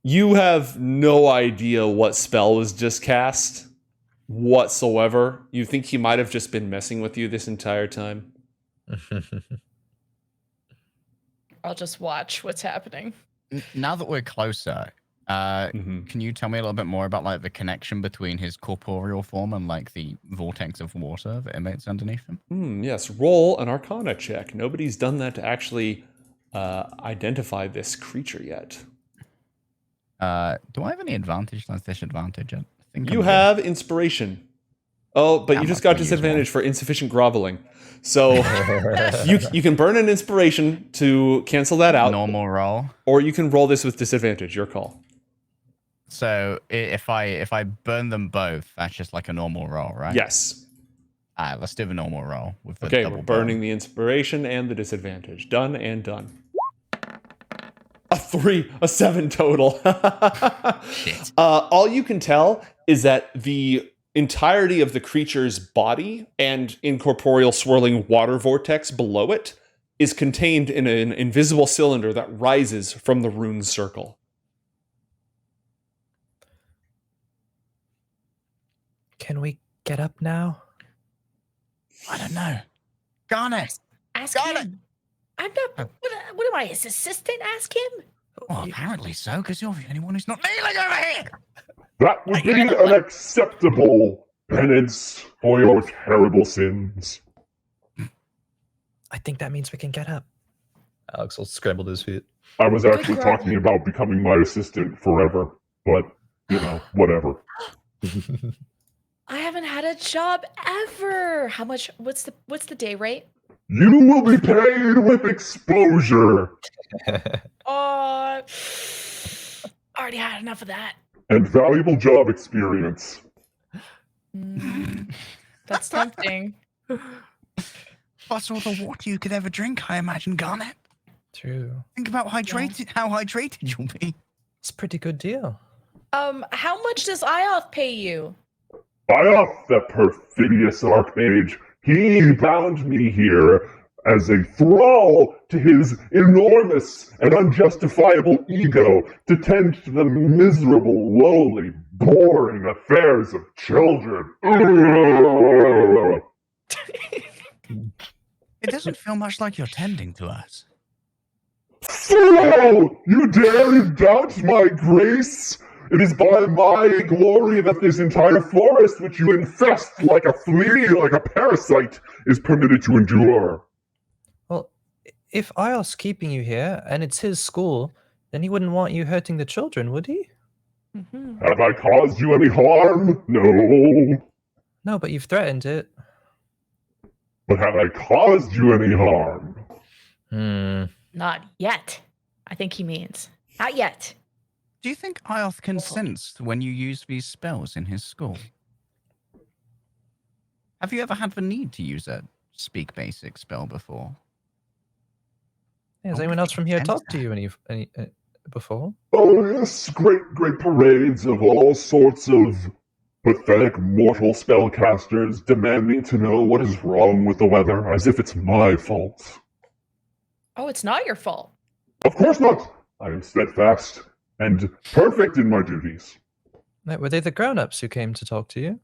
[SPEAKER 1] You have no idea what spell was just cast whatsoever. You think he might have just been messing with you this entire time.
[SPEAKER 2] I'll just watch what's happening.
[SPEAKER 4] Now that we're closer, can you tell me a little bit more about like the connection between his corporeal form and like the vortex of water that emanates underneath him?
[SPEAKER 1] Yes. Roll an Arcana check. Nobody's done that to actually identify this creature yet.
[SPEAKER 4] Do I have any advantage or disadvantage? I think
[SPEAKER 1] You have inspiration. Oh, but
[SPEAKER 4] I'm
[SPEAKER 1] you just
[SPEAKER 4] not
[SPEAKER 1] got
[SPEAKER 4] gonna use
[SPEAKER 1] disadvantage for insufficient groveling. So you can burn an inspiration to cancel that out,
[SPEAKER 4] normal roll.
[SPEAKER 1] or you can roll this with disadvantage. Your call.
[SPEAKER 4] So if I burn them both, that's just like a normal roll, right?
[SPEAKER 1] Yes.
[SPEAKER 4] All right, let's do the normal roll with the
[SPEAKER 1] Okay,
[SPEAKER 4] double
[SPEAKER 1] we're burning
[SPEAKER 4] burn.
[SPEAKER 1] the inspiration and the disadvantage. Done and done. A 3, a 7 total.
[SPEAKER 4] Shit.
[SPEAKER 1] All you can tell is that the entirety of the creature's body and incorporeal swirling water vortex below it is contained in an invisible cylinder that rises from the rune circle.
[SPEAKER 3] Can we get up now?
[SPEAKER 4] I don't know. Garnet!
[SPEAKER 2] Ask
[SPEAKER 4] Got
[SPEAKER 2] him. I'm not. What am I, his assistant? Ask him.
[SPEAKER 4] Well, apparently so, because you're the only one who's not kneeling over here!
[SPEAKER 5] That would be an acceptable penance for your terrible sins.
[SPEAKER 3] I think that means we can get up. Alex will scramble to his feet.
[SPEAKER 5] I was actually
[SPEAKER 2] Good
[SPEAKER 5] talking about becoming my assistant forever, but, you know, whatever.
[SPEAKER 2] I haven't had a job ever. How much? What's the day rate?
[SPEAKER 5] You will be paid with exposure
[SPEAKER 2] Already had enough of that.
[SPEAKER 5] and valuable job experience.
[SPEAKER 2] That's tempting.
[SPEAKER 4] Plus all the water you could ever drink, I imagine, Garnet.
[SPEAKER 3] True.
[SPEAKER 4] Think about how hydrated you'll be.
[SPEAKER 3] It's a pretty good deal.
[SPEAKER 2] How much does Ioth pay you?
[SPEAKER 5] Ioth, the perfidious archmage, he bound me here as a thrall to his enormous and unjustifiable ego to tend to the miserable, lowly, boring affairs of children.
[SPEAKER 4] It doesn't feel much like you're tending to us.
[SPEAKER 5] Fool! You dare doubt my grace? It is by my glory that this entire forest, which you infest like a flea, like a parasite, is permitted to endure.
[SPEAKER 3] Well, if Ioth's keeping you here and it's his school, then he wouldn't want you hurting the children, would he?
[SPEAKER 2] Mm-hmm.
[SPEAKER 5] Have I caused you any harm? No.
[SPEAKER 3] No, but you've threatened it.
[SPEAKER 5] But have I caused you any harm?
[SPEAKER 2] Not yet. I think he means not yet.
[SPEAKER 4] Do you think Ioth can sense when you use these spells in his school? Have you ever had the need to use a speak basic spell before?
[SPEAKER 3] Yeah, has
[SPEAKER 4] Oh,
[SPEAKER 3] anyone else from here
[SPEAKER 4] sense
[SPEAKER 3] talked to
[SPEAKER 4] that.
[SPEAKER 3] you any before?
[SPEAKER 5] Oh, yes, great parades of all sorts of pathetic mortal spellcasters demanding to know what is wrong with the weather, as if it's my fault.
[SPEAKER 2] Oh, it's not your fault.
[SPEAKER 5] Of course not! I am steadfast and perfect in my duties.
[SPEAKER 3] Were they the grown-ups who came to talk to you?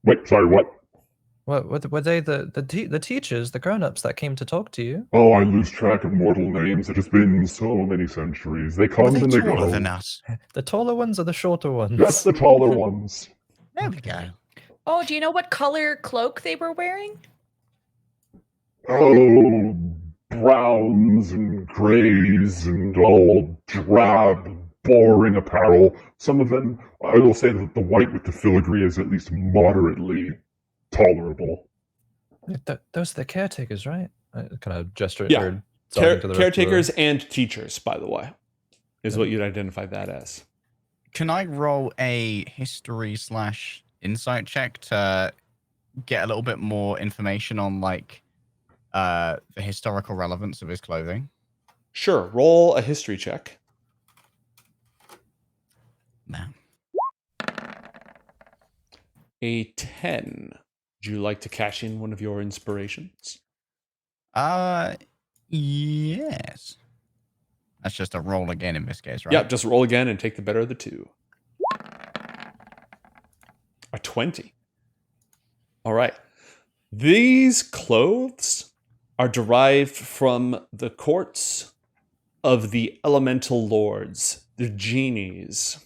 [SPEAKER 5] Wait, sorry, what?
[SPEAKER 3] What were they the teachers, the grown-ups that came to talk to you?
[SPEAKER 5] Oh, I lose track of mortal names. It has been so many centuries. They
[SPEAKER 4] Were
[SPEAKER 5] come
[SPEAKER 4] they
[SPEAKER 5] and they
[SPEAKER 4] taller
[SPEAKER 5] go.
[SPEAKER 4] than us?
[SPEAKER 3] The taller ones or the shorter ones?
[SPEAKER 5] Yes, the taller ones.
[SPEAKER 4] There we go.
[SPEAKER 2] Oh, do you know what color cloak they were wearing?
[SPEAKER 5] Oh, browns and grays and all drab, boring apparel. Some of them, I will say that the white with the filigree is at least moderately tolerable.
[SPEAKER 3] Those are the caretakers, right? I kind of gesture at
[SPEAKER 1] Yeah.
[SPEAKER 3] her. talking to the rest of the-
[SPEAKER 1] Caretakers and teachers, by the way, is what you'd identify that as.
[SPEAKER 4] Can I roll a history / insight check to get a little bit more information on like the historical relevance of his clothing?
[SPEAKER 1] Sure. Roll a history check.
[SPEAKER 4] No.
[SPEAKER 1] A 10. Would you like to cash in one of your inspirations?
[SPEAKER 4] Yes. That's just a roll again in this case, right?
[SPEAKER 1] Yeah, just roll again and take the better of the two. A 20. All right. These clothes are derived from the courts of the elemental lords, the genies,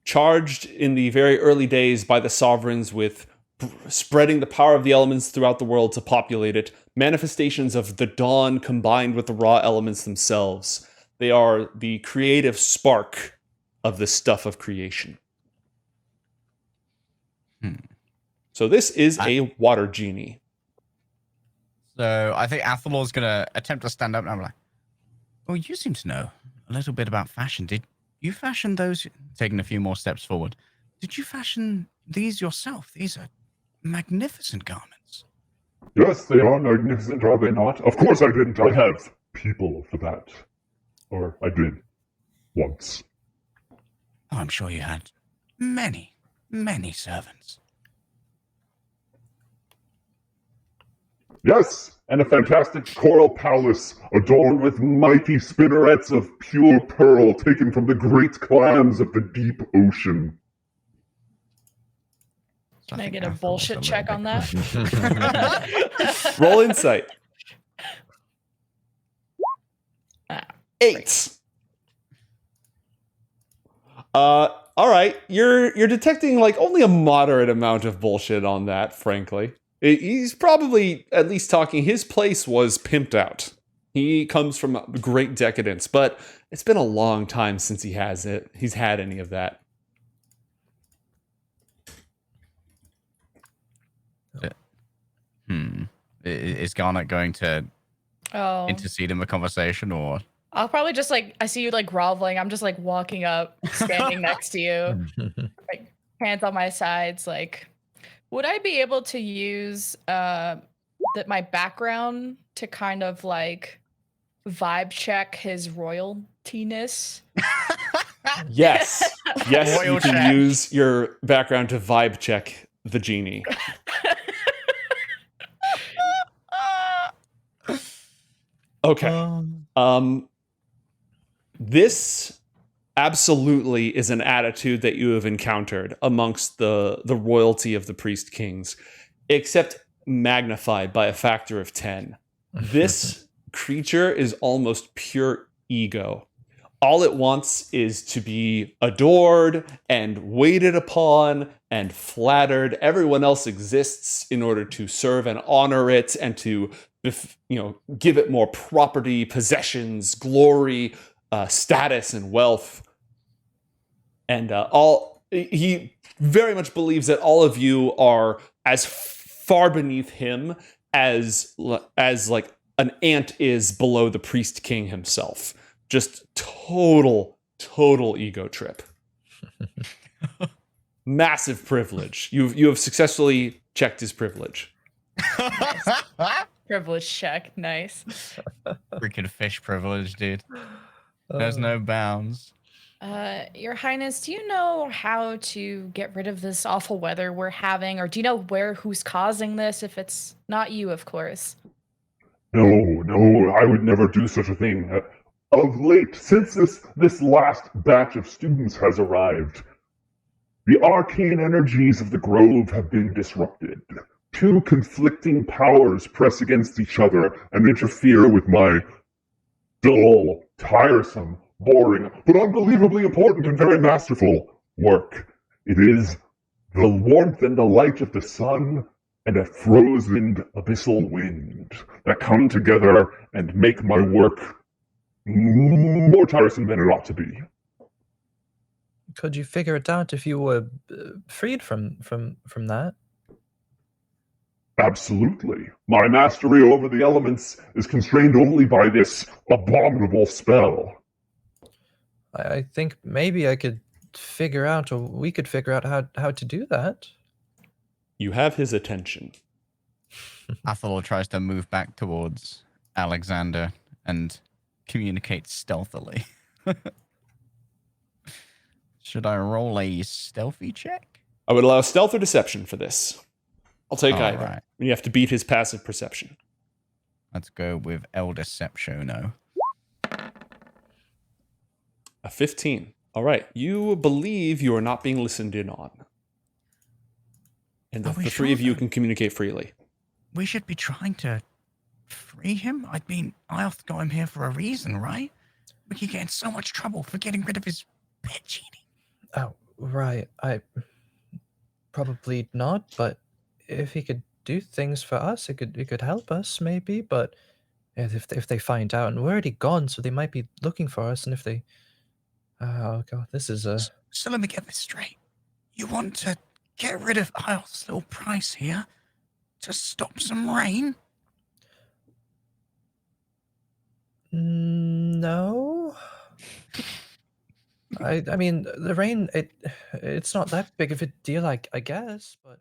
[SPEAKER 1] charged in the very early days by the sovereigns with spreading the power of the elements throughout the world to populate it, manifestations of the dawn combined with the raw elements themselves. They are the creative spark of the stuff of creation. So this is a water genie.
[SPEAKER 4] So I think Athalor's going to attempt to stand up and I'm like, oh, you seem to know a little bit about fashion. Did you fashion those? Taking a few more steps forward. Did you fashion these yourself? These are magnificent garments.
[SPEAKER 5] Yes, they are magnificent, are they not? Of course I didn't. I have people for that. Or I did. Once.
[SPEAKER 4] Oh, I'm sure you had many, many servants.
[SPEAKER 5] Yes, and a fantastic coral palace adorned with mighty spinnerets of pure pearl taken from the great clams of the deep ocean.
[SPEAKER 2] Can I get a bullshit check on that?
[SPEAKER 1] Roll insight. 8. All right. You're detecting like only a moderate amount of bullshit on that, frankly. He's probably at least talking. His place was pimped out. He comes from great decadence, but it's been a long time since he's had any of that.
[SPEAKER 4] Is Garnet going to intercede in the conversation, or?
[SPEAKER 2] I'll probably just like, I see you like groveling. I'm just like walking up, standing next to you, like hands on my sides. Like, would I be able to use my background to kind of like vibe check his royaltiness?
[SPEAKER 1] Yes. Yes,
[SPEAKER 4] Royal
[SPEAKER 1] you can
[SPEAKER 4] check.
[SPEAKER 1] use your background to vibe check the genie. Okay. This absolutely is an attitude that you have encountered amongst the royalty of the priest kings, except magnified by a factor of 10. This creature is almost pure ego. All it wants is to be adored and waited upon and flattered. Everyone else exists in order to serve and honor it and to, give it more property, possessions, glory, status, and wealth. And he very much believes that all of you are as far beneath him as like an ant is below the priest king himself. Just total ego trip. Massive privilege. You have successfully checked his privilege.
[SPEAKER 2] Privilege check. Nice.
[SPEAKER 4] Freaking fish privilege, dude. There's no bounds.
[SPEAKER 2] Your Highness, do you know how to get rid of this awful weather we're having? Or do you know who's causing this? If it's not you, of course.
[SPEAKER 5] No, I would never do such a thing. Of late, since this last batch of students has arrived, the arcane energies of the Grove have been disrupted. Two conflicting powers press against each other and interfere with my dull, tiresome, boring, but unbelievably important and very masterful work. It is the warmth and the light of the sun and a frozen abyssal wind that come together and make my work more tiresome than it ought to be.
[SPEAKER 3] Could you figure it out if you were freed from that?
[SPEAKER 5] Absolutely. My mastery over the elements is constrained only by this abominable spell.
[SPEAKER 3] I think maybe I could figure out, or we could figure out how to do that.
[SPEAKER 1] You have his attention.
[SPEAKER 4] Athalor tries to move back towards Alexander and communicate stealthily. Should I roll a stealthy check?
[SPEAKER 1] I would allow stealth or deception for this. I'll take
[SPEAKER 4] All
[SPEAKER 1] either.
[SPEAKER 4] right.
[SPEAKER 1] You have to beat his passive perception.
[SPEAKER 4] Let's go with El Deceptiono.
[SPEAKER 1] A 15. All right. You believe you are not being listened in on. And the three of you can communicate freely.
[SPEAKER 4] We should be trying to free him? I mean, Ioth got him here for a reason, right? We could get in so much trouble for getting rid of his pet genie.
[SPEAKER 3] Oh, right. I probably not, but if he could do things for us, it could help us maybe. But if they find out, and we're already gone, so they might be looking for us. And if they, oh god, this is a.
[SPEAKER 4] So let me get this straight. You want to get rid of Ioth's little price here to stop some rain?
[SPEAKER 3] No. I mean, the rain, it's not that big of a deal, I guess, but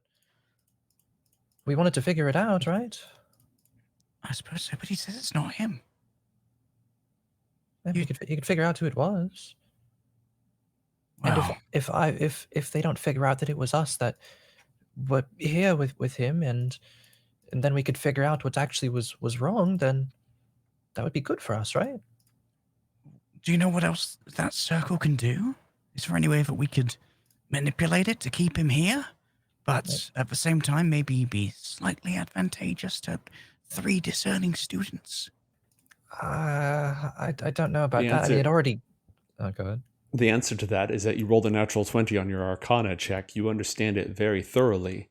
[SPEAKER 3] we wanted to figure it out, right?
[SPEAKER 4] I suppose so, but he says it's not him.
[SPEAKER 3] Yeah, you could figure out who it was.
[SPEAKER 4] Wow.
[SPEAKER 3] And if they don't figure out that it was us that were here with him, and then we could figure out what actually was wrong, then that would be good for us, right?
[SPEAKER 4] Do you know what else that circle can do? Is there any way that we could manipulate it to keep him here? But at the same time, maybe be slightly advantageous to 3 discerning students?
[SPEAKER 3] I don't know about
[SPEAKER 1] The
[SPEAKER 3] that. I
[SPEAKER 1] answer-
[SPEAKER 3] mean, it already... Oh, go ahead.
[SPEAKER 1] The answer to that is that you rolled a natural 20 on your Arcana check. You understand it very thoroughly.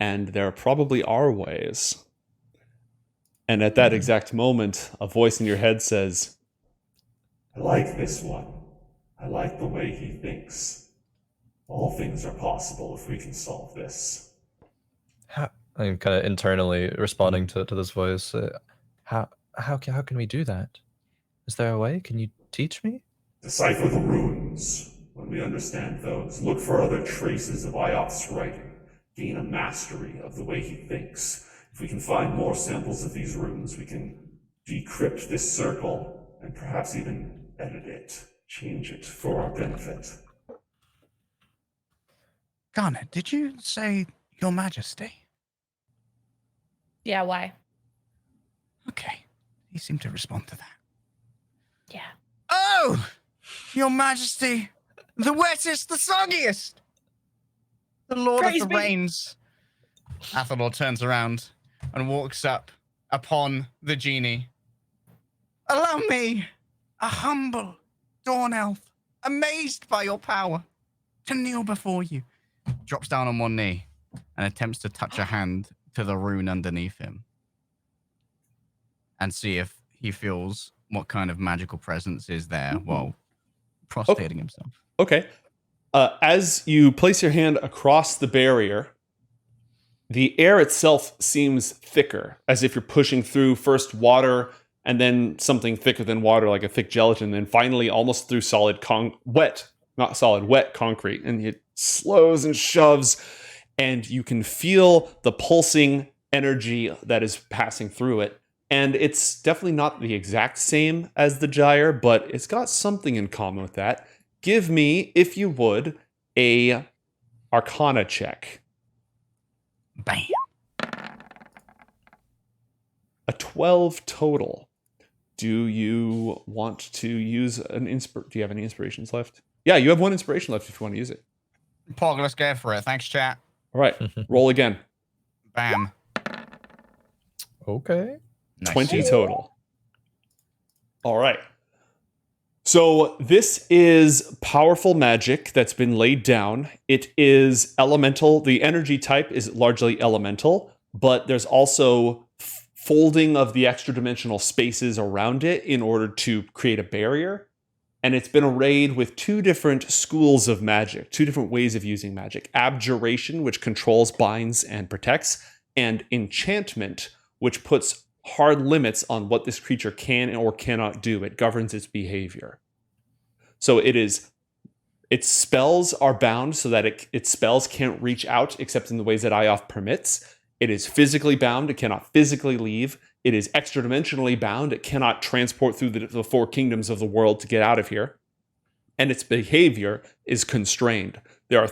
[SPEAKER 1] And there probably are ways. And at that exact moment, a voice in your head says,
[SPEAKER 5] I like this one. I like the way he thinks. All things are possible if we can solve this.
[SPEAKER 3] I'm kind of internally responding to this voice. How can we do that? Is there a way? Can you teach me?
[SPEAKER 5] Decipher the runes. When we understand those, look for other traces of Ioth's writing. Gain a mastery of the way he thinks. If we can find more samples of these runes, we can decrypt this circle and perhaps even edit it, change it for our benefit.
[SPEAKER 4] Garnet, did you say Your Majesty?
[SPEAKER 2] Yeah, why?
[SPEAKER 4] Okay. You seem to respond to that.
[SPEAKER 2] Yeah.
[SPEAKER 4] Oh! Your Majesty! The wettest, the soggiest! The Lord
[SPEAKER 2] Praise
[SPEAKER 4] of the
[SPEAKER 2] me.
[SPEAKER 4] Rains! Athalor turns around and walks up upon the genie. Allow me, a humble dawn elf, amazed by your power, to kneel before you. Drops down on one knee and attempts to touch a hand to the rune underneath him and see if he feels what kind of magical presence is there while prostrating himself.
[SPEAKER 1] okay. As you place your hand across the barrier, the air itself seems thicker, as if you're pushing through first water and then something thicker than water, like a thick gelatin, and finally almost through wet concrete. And it slows and shoves, and you can feel the pulsing energy that is passing through it. And it's definitely not the exact same as the gyre, but it's got something in common with that. Give me, if you would, a Arcana check.
[SPEAKER 4] Bam.
[SPEAKER 1] A 12 total. Do you want to use an do you have any inspirations left? Yeah, you have 1 inspiration left if you want to use it.
[SPEAKER 4] Pog, let's go for it. Thanks, chat.
[SPEAKER 1] All right, roll again.
[SPEAKER 4] Bam.
[SPEAKER 3] Okay.
[SPEAKER 4] Nice.
[SPEAKER 1] 20 total. All right. So this is powerful magic that's been laid down. It is elemental. The energy type is largely elemental, but there's also folding of the extra dimensional spaces around it in order to create a barrier. And it's been arrayed with 2 different schools of magic, 2 different ways of using magic. Abjuration, which controls, binds, and protects, and enchantment, which puts hard limits on what this creature can or cannot do. It governs its behavior. So it is Its spells are bound so that its spells can't reach out except in the ways that Ioth permits. It is physically bound. It cannot physically leave. It is extra-dimensionally bound. It cannot transport through the four kingdoms of the world to get out of here. And its behavior is constrained. There are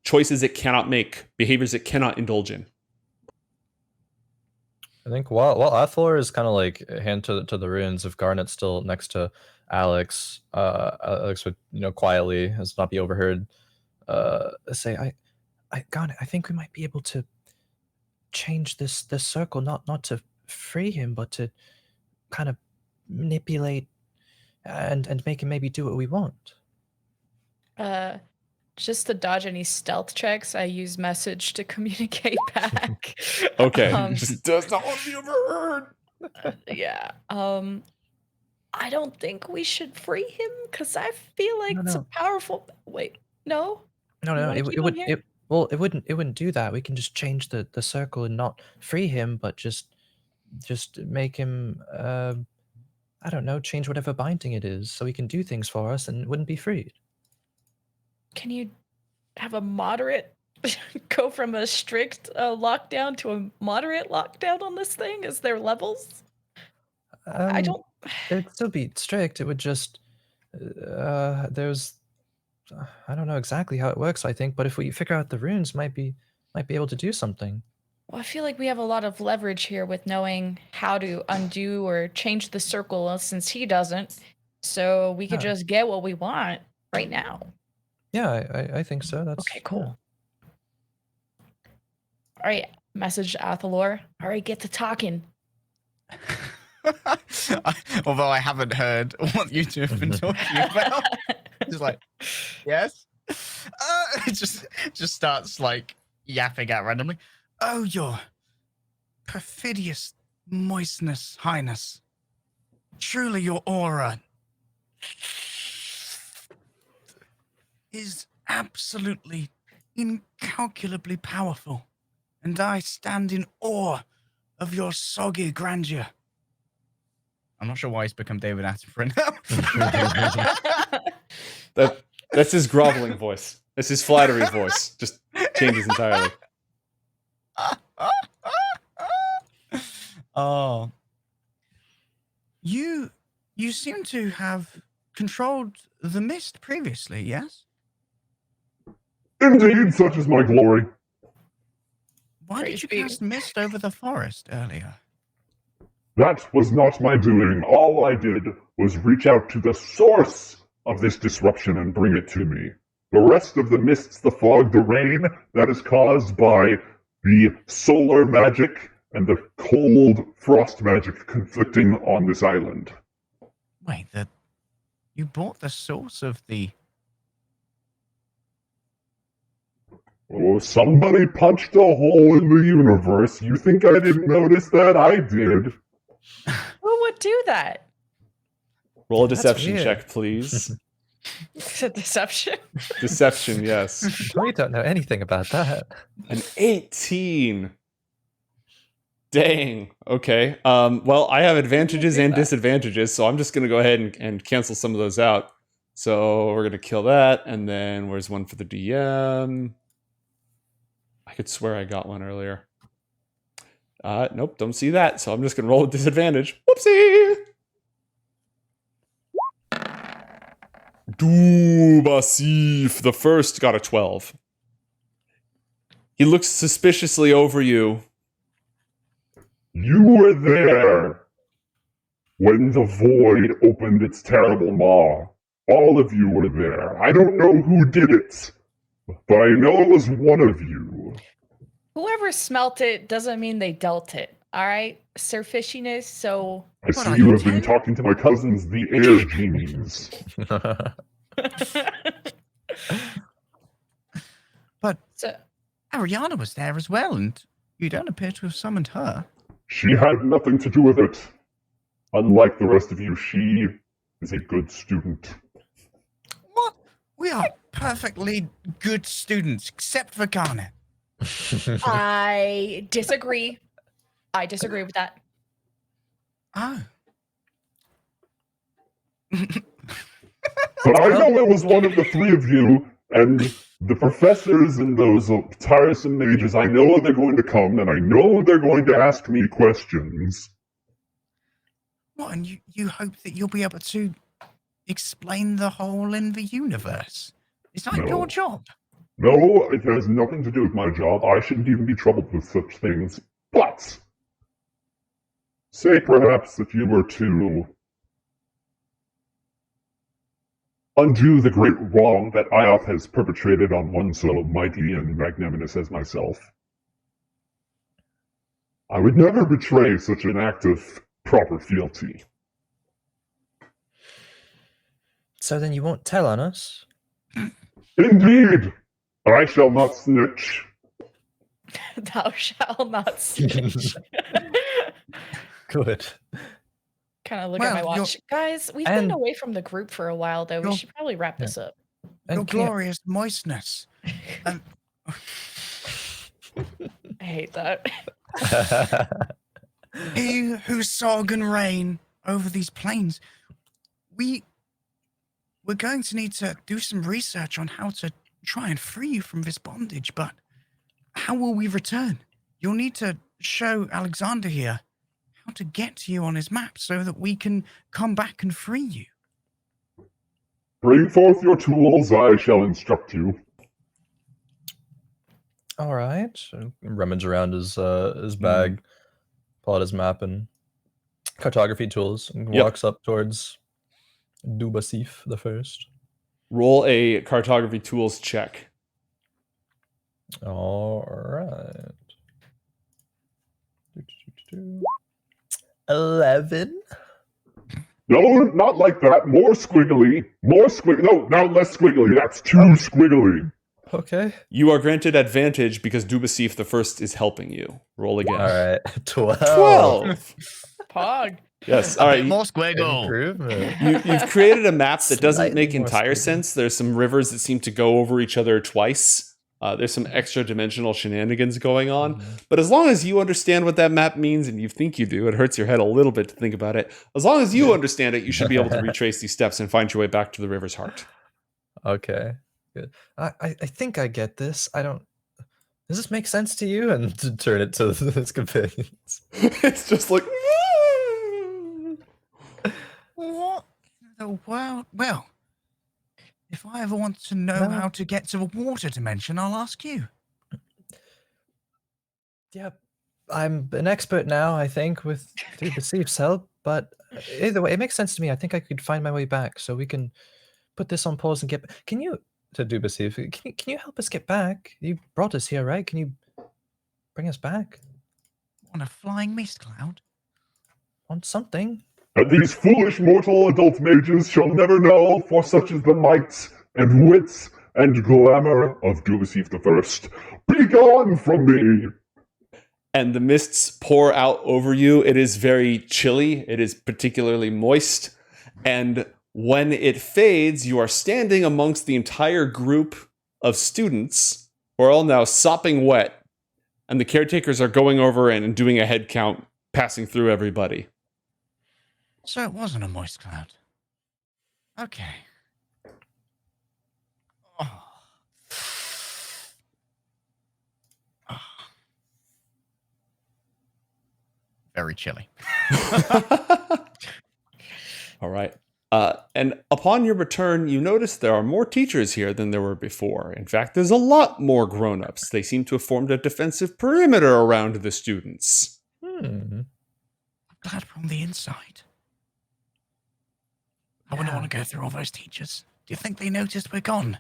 [SPEAKER 1] choices it cannot make, behaviors it cannot indulge in.
[SPEAKER 3] I think while Athalor is kind of like hand to the ruins, if Garnet's still next to Alex, Alex would quietly, as not be overheard, say, Garnet, I think we might be able to change this circle, not to free him, but to kind of manipulate and make him maybe do what we want.
[SPEAKER 2] Just to dodge any stealth checks, I use message to communicate back.
[SPEAKER 1] Okay. Just does not want to be overheard.
[SPEAKER 2] Yeah. I don't think we should free him because I feel like it's a powerful. Wait, no.
[SPEAKER 3] No. It wouldn't do that. We can just change the circle and not free him, but just make him I don't know, change whatever binding it is so he can do things for us and wouldn't be freed.
[SPEAKER 2] Can you have a moderate go from a strict lockdown to a moderate lockdown on this thing? Is there levels? I don't.
[SPEAKER 3] It'd still be strict. It would just there's I don't know exactly how it works. I think, but if we figure out the runes, might be able to do something.
[SPEAKER 2] Well, I feel like we have a lot of leverage here with knowing how to undo or change the circle since he doesn't. So we could just get what we want right now.
[SPEAKER 3] Yeah, I think so. That's
[SPEAKER 2] okay. Cool. All right, message Athalor. All right, get to talking.
[SPEAKER 4] Although I haven't heard what you two have been talking about, just like, yes, just starts like yapping out randomly. Oh, your perfidious moistness, highness. Truly, your aura is absolutely incalculably powerful, and I stand in awe of your soggy grandeur. I'm not sure why he's become David Attenborough
[SPEAKER 1] now. That's his groveling voice. That's his flattery voice. Just changes entirely.
[SPEAKER 4] Oh. You seem to have controlled the mist previously, yes?
[SPEAKER 5] Indeed, such is my glory.
[SPEAKER 4] Why did you cast mist over the forest earlier?
[SPEAKER 5] That was not my doing. All I did was reach out to the source of this disruption and bring it to me. The rest of the mists, the fog, the rain, that is caused by the solar magic and the cold frost magic conflicting on this island.
[SPEAKER 4] Wait, you brought the source of the...
[SPEAKER 5] Oh, somebody punched a hole in the universe. You think I didn't notice that? I did.
[SPEAKER 2] Who would do that?
[SPEAKER 1] Roll a deception check, please.
[SPEAKER 2] Deception?
[SPEAKER 1] Deception, yes.
[SPEAKER 3] We don't know anything about that.
[SPEAKER 1] An 18. Dang. Okay. Well, I have advantages and disadvantages, so I'm just going to go ahead and cancel some of those out. So we're going to kill that, and then where's one for the DM? I could swear I got one earlier. Nope, don't see that, so I'm just going to roll with disadvantage. Whoopsie! Dubasif, the first, got a 12. He looks suspiciously over you.
[SPEAKER 5] You were there when the void opened its terrible maw. All of you were there. I don't know who did it, but I know it was one of you.
[SPEAKER 2] Whoever smelt it doesn't mean they dealt it. All right? Sir Fishiness, so...
[SPEAKER 5] I see you have been talking to my cousins, the air genies.
[SPEAKER 4] But Ariana was there as well, and you don't appear to have summoned her.
[SPEAKER 5] She had nothing to do with it. Unlike the rest of you, she is a good student.
[SPEAKER 4] What? We are perfectly good students, except for Garnet.
[SPEAKER 2] I disagree. I disagree with that.
[SPEAKER 4] Oh.
[SPEAKER 5] But I know it was one of the three of you, and the professors and those tiresome mages, I know they're going to come, and I know they're going to ask me questions.
[SPEAKER 4] What, and you hope that you'll be able to explain the hole in the universe? Is that
[SPEAKER 5] No.
[SPEAKER 4] your job?
[SPEAKER 5] No, it has nothing to do with my job. I shouldn't even be troubled with such things. But, say perhaps if you were to undo the great wrong that Ioth has perpetrated on one so mighty and magnanimous as myself, I would never betray such an act of proper fealty.
[SPEAKER 3] So then you won't tell on us?
[SPEAKER 5] Indeed! I shall not snitch.
[SPEAKER 2] Thou shalt not snitch.
[SPEAKER 3] Good.
[SPEAKER 2] Kind of look at my watch. Guys, we've been away from the group for a while, though. We should probably wrap this up.
[SPEAKER 4] Your glorious moistness.
[SPEAKER 2] I hate that.
[SPEAKER 4] He who sog and rain over these plains. We're going to need to do some research on how to try and free you from this bondage, but how will we return? You'll need to show Alexander here how to get to you on his map so that we can come back and free you.
[SPEAKER 5] Bring forth your tools, I shall instruct you.
[SPEAKER 3] All right. Rummage around his bag, pull out his map and cartography tools, and walks up towards Dubasif the first.
[SPEAKER 1] Roll a cartography tools check.
[SPEAKER 3] All right. 11.
[SPEAKER 5] No, not like that. More squiggly. More squiggly. No, now less squiggly. That's too squiggly.
[SPEAKER 3] Okay.
[SPEAKER 1] You are granted advantage because Dubasif the first is helping you. Roll again.
[SPEAKER 3] All right. 12.
[SPEAKER 1] 12.
[SPEAKER 2] Pog.
[SPEAKER 1] Yes. All right.
[SPEAKER 4] More squiggle.
[SPEAKER 3] Improvement.
[SPEAKER 1] You've created a map that doesn't
[SPEAKER 3] Slightly
[SPEAKER 1] make
[SPEAKER 3] more
[SPEAKER 1] entire
[SPEAKER 3] squiggly.
[SPEAKER 1] sense. There's some rivers that seem to go over each other twice. There's some extra dimensional shenanigans going on. But as long as you understand what that map means, and you think you do, it hurts your head a little bit to think about it. As long as you understand it, you should be able to retrace these steps and find your way back to the river's heart.
[SPEAKER 3] Okay. Good. I think I get this. I don't. Does this make sense to you? And to turn it to his companions.
[SPEAKER 1] It's just like...
[SPEAKER 4] What in the world? Well, if I ever want to know how to get to the water dimension, I'll ask you.
[SPEAKER 3] Yeah, I'm an expert now, I think, with through Deceiv's help. But either way, it makes sense to me. I think I could find my way back, so we can put this on pause and get. Can you, to do Dubasif, can you help us get back? You brought us here, right? Can you bring us back
[SPEAKER 4] On a flying mist cloud?
[SPEAKER 3] on something?
[SPEAKER 5] And these foolish mortal adult mages shall never know, for such is the might and wits and glamour of Dubasif the First. Be gone from me!
[SPEAKER 1] And the mists pour out over you. It is very chilly. It is particularly moist. And when it fades, you are standing amongst the entire group of students who are all now sopping wet. And the caretakers are going over and doing a head count, passing through everybody.
[SPEAKER 4] So it wasn't a moist cloud. Okay. Oh. Oh. Very chilly.
[SPEAKER 1] All right. And upon your return, you notice there are more teachers here than there were before. In fact, there's a lot more grown-ups. They seem to have formed a defensive perimeter around the students.
[SPEAKER 4] I'm glad we're on the inside. I wouldn't want to go through all those teachers. Do you think they noticed we're gone?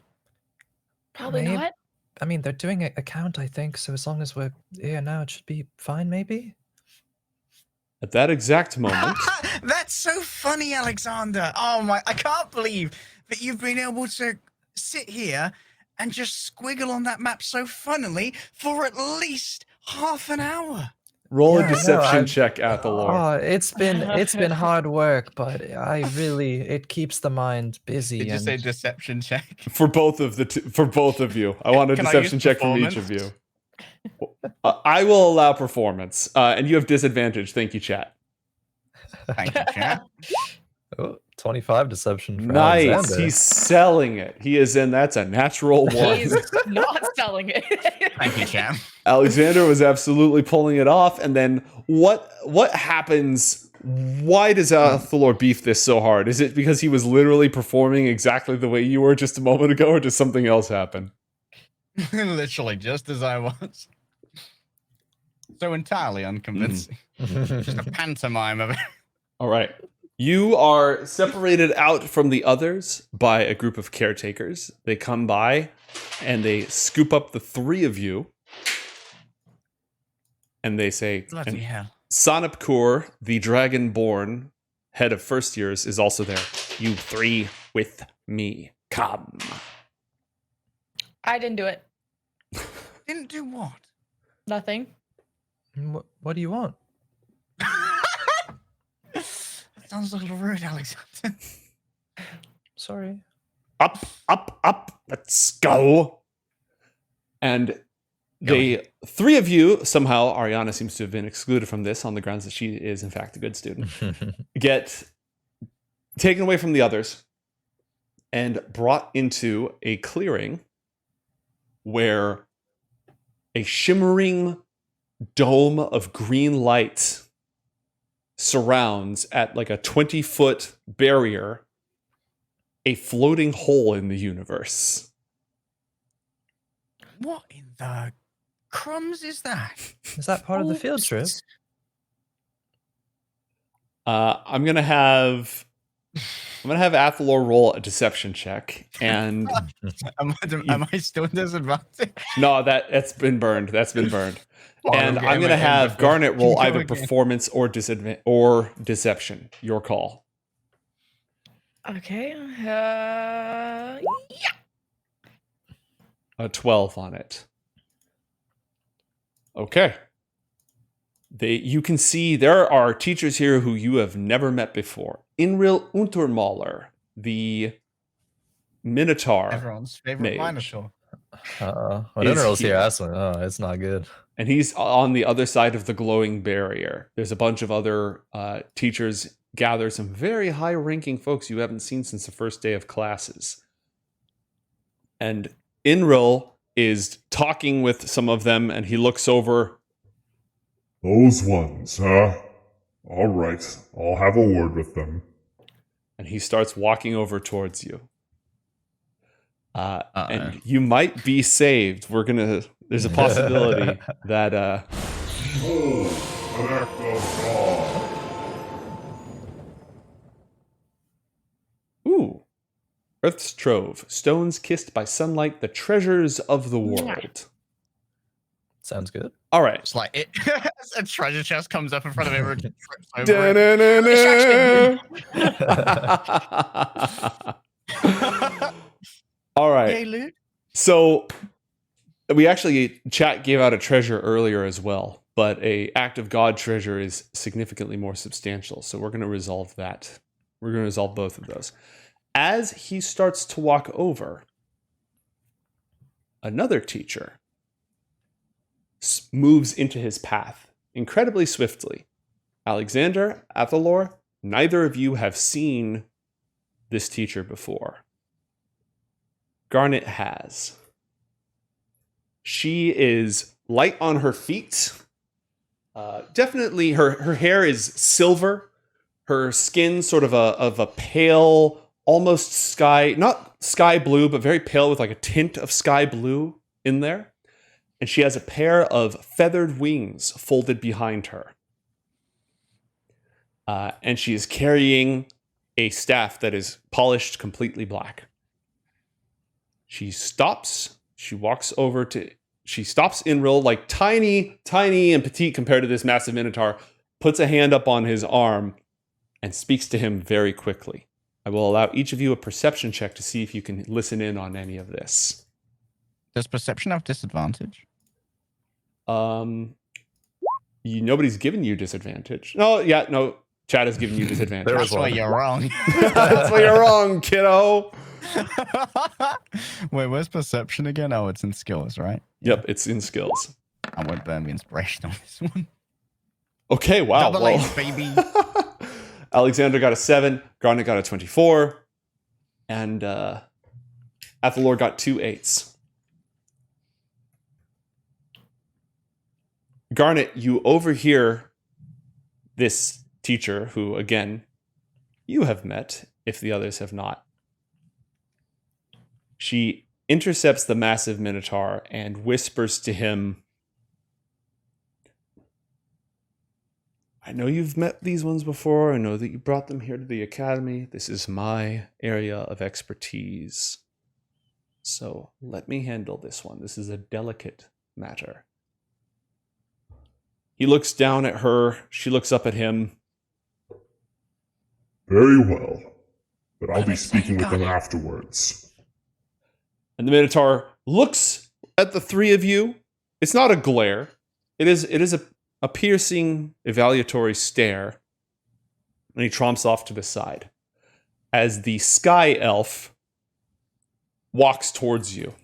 [SPEAKER 2] Probably
[SPEAKER 3] Maybe.
[SPEAKER 2] not.
[SPEAKER 3] I mean, they're doing a count, I think. So as long as we're here now, it should be fine, maybe.
[SPEAKER 1] At that exact moment,
[SPEAKER 4] That's so funny, Alexander. Oh my, I can't believe that you've been able to sit here and just squiggle on that map so funnily for at least half an hour.
[SPEAKER 1] roll
[SPEAKER 3] Yeah,
[SPEAKER 1] a
[SPEAKER 3] no,
[SPEAKER 1] deception check, Athalor.
[SPEAKER 3] Oh, it's been hard work, but it keeps the mind busy.
[SPEAKER 4] Did you
[SPEAKER 3] and
[SPEAKER 4] say deception check?
[SPEAKER 1] For both of you. I want a
[SPEAKER 4] Can I
[SPEAKER 1] deception
[SPEAKER 4] use
[SPEAKER 1] check from each of
[SPEAKER 4] performance?
[SPEAKER 1] you. I will allow performance. And you have disadvantage. Thank you, chat.
[SPEAKER 4] Thank you, chat.
[SPEAKER 3] Oh, 25 deception for
[SPEAKER 1] Nice.
[SPEAKER 3] Alexander.
[SPEAKER 1] He's selling it. He is in. That's a natural one.
[SPEAKER 2] He's not selling it.
[SPEAKER 4] Thank you, champ.
[SPEAKER 1] Alexander was absolutely pulling it off. And then what happens? Why does Athalor beef this so hard? Is it because he was literally performing exactly the way you were just a moment ago, or does something else happen?
[SPEAKER 4] Literally, just as I was. So entirely unconvincing. Just a pantomime of it.
[SPEAKER 1] All right. You are separated out from the others by a group of caretakers. They come by and they scoop up the three of you. And they say,
[SPEAKER 4] Bloody hell.
[SPEAKER 1] Sanapkur, the Dragonborn, head of first years, is also there. You three with me. Come.
[SPEAKER 2] I didn't do it.
[SPEAKER 4] Didn't do what?
[SPEAKER 2] Nothing.
[SPEAKER 3] What do you want?
[SPEAKER 4] That sounds a little rude, Alexander.
[SPEAKER 3] Sorry.
[SPEAKER 1] Up, up, up. Let's go. And the three of you, somehow Ariana seems to have been excluded from this on the grounds that she is, in fact, a good student, get taken away from the others and brought into a clearing where a shimmering dome of green light surrounds at like a 20-foot barrier a floating hole in the universe.
[SPEAKER 4] What in the crumbs is that?
[SPEAKER 3] Is that part of the field trip?
[SPEAKER 1] I'm gonna have Athalor roll a deception check, and
[SPEAKER 4] Am I still in disadvantage?
[SPEAKER 1] no, that's been burned. That's been burned. And
[SPEAKER 4] Okay,
[SPEAKER 1] I'm gonna
[SPEAKER 4] my
[SPEAKER 1] have
[SPEAKER 4] end
[SPEAKER 1] Garnet roll
[SPEAKER 4] Go
[SPEAKER 1] either
[SPEAKER 4] again.
[SPEAKER 1] performance or or deception. Your call.
[SPEAKER 2] Okay. Yeah.
[SPEAKER 1] A 12 on it. Okay. You can see there are teachers here who you have never met before. Inril Untermaler, the Minotaur,
[SPEAKER 4] Everyone's favorite
[SPEAKER 1] mage.
[SPEAKER 4] Minotaur.
[SPEAKER 3] When
[SPEAKER 1] Is
[SPEAKER 3] Inral's
[SPEAKER 1] here.
[SPEAKER 3] here, that's when, it's not good.
[SPEAKER 1] and he's on the other side of the glowing barrier. There's a bunch of other teachers gather, some very high-ranking folks you haven't seen since the first day of classes. And Inril is talking with some of them, and he looks over.
[SPEAKER 5] Those ones, huh? All right, I'll have a word with them.
[SPEAKER 1] And he starts walking over towards you. And you might be saved. There's a possibility that
[SPEAKER 5] Behold, an act of God.
[SPEAKER 1] ooh, Earth's Trove, stones kissed by sunlight, the treasures of the world.
[SPEAKER 3] Sounds good.
[SPEAKER 1] All right.
[SPEAKER 4] It's like a treasure chest comes up in front of everyone. Trips over it.
[SPEAKER 1] All right.
[SPEAKER 4] Yay, loot.
[SPEAKER 1] So we actually, chat gave out a treasure earlier as well, but a act of God treasure is significantly more substantial. So we're going to resolve that. We're going to resolve both of those. As he starts to walk over, another teacher moves into his path incredibly swiftly. Alyxander Athalor, neither of you have seen this teacher before. Garnet has. She is light on her feet. Definitely, her hair is silver. Her skin sort of a pale, almost not sky blue, but very pale with like a tint of sky blue in there. And she has a pair of feathered wings folded behind her. And she is carrying a staff that is polished completely black. She stops. She walks over to... She stops Inril, like tiny and petite compared to this massive minotaur, puts a hand up on his arm, and speaks to him very quickly. I will allow each of you a perception check to see if you can listen in on any of this.
[SPEAKER 4] Does perception have disadvantage?
[SPEAKER 1] Nobody's given you disadvantage. No. Chat has given you disadvantage.
[SPEAKER 3] There
[SPEAKER 4] That's
[SPEAKER 3] was
[SPEAKER 4] why
[SPEAKER 3] one.
[SPEAKER 4] you're wrong.
[SPEAKER 1] That's why you're wrong, kiddo.
[SPEAKER 4] Wait, where's perception again? Oh, it's in skills, right?
[SPEAKER 1] Yep, it's in skills.
[SPEAKER 4] I won't burn the inspiration on this one.
[SPEAKER 1] Okay, wow.
[SPEAKER 4] Double
[SPEAKER 1] Well,
[SPEAKER 4] H, baby.
[SPEAKER 1] Alexander got a 7, Garnet got a 24, and Athalor got 2 8s. Garnet, you overhear this teacher, who, again, you have met, if the others have not. She intercepts the massive Minotaur and whispers to him, I know you've met these ones before. I know that you brought them here to the Academy. This is my area of expertise. So let me handle this one. This is a delicate matter. He looks down at her. She looks up at him.
[SPEAKER 5] Very well. But I'll be speaking with them afterwards.
[SPEAKER 1] And the Minotaur looks at the three of you. It's not a glare. It is a piercing, evaluatory stare. And he tromps off to the side as the Sky Elf walks towards you.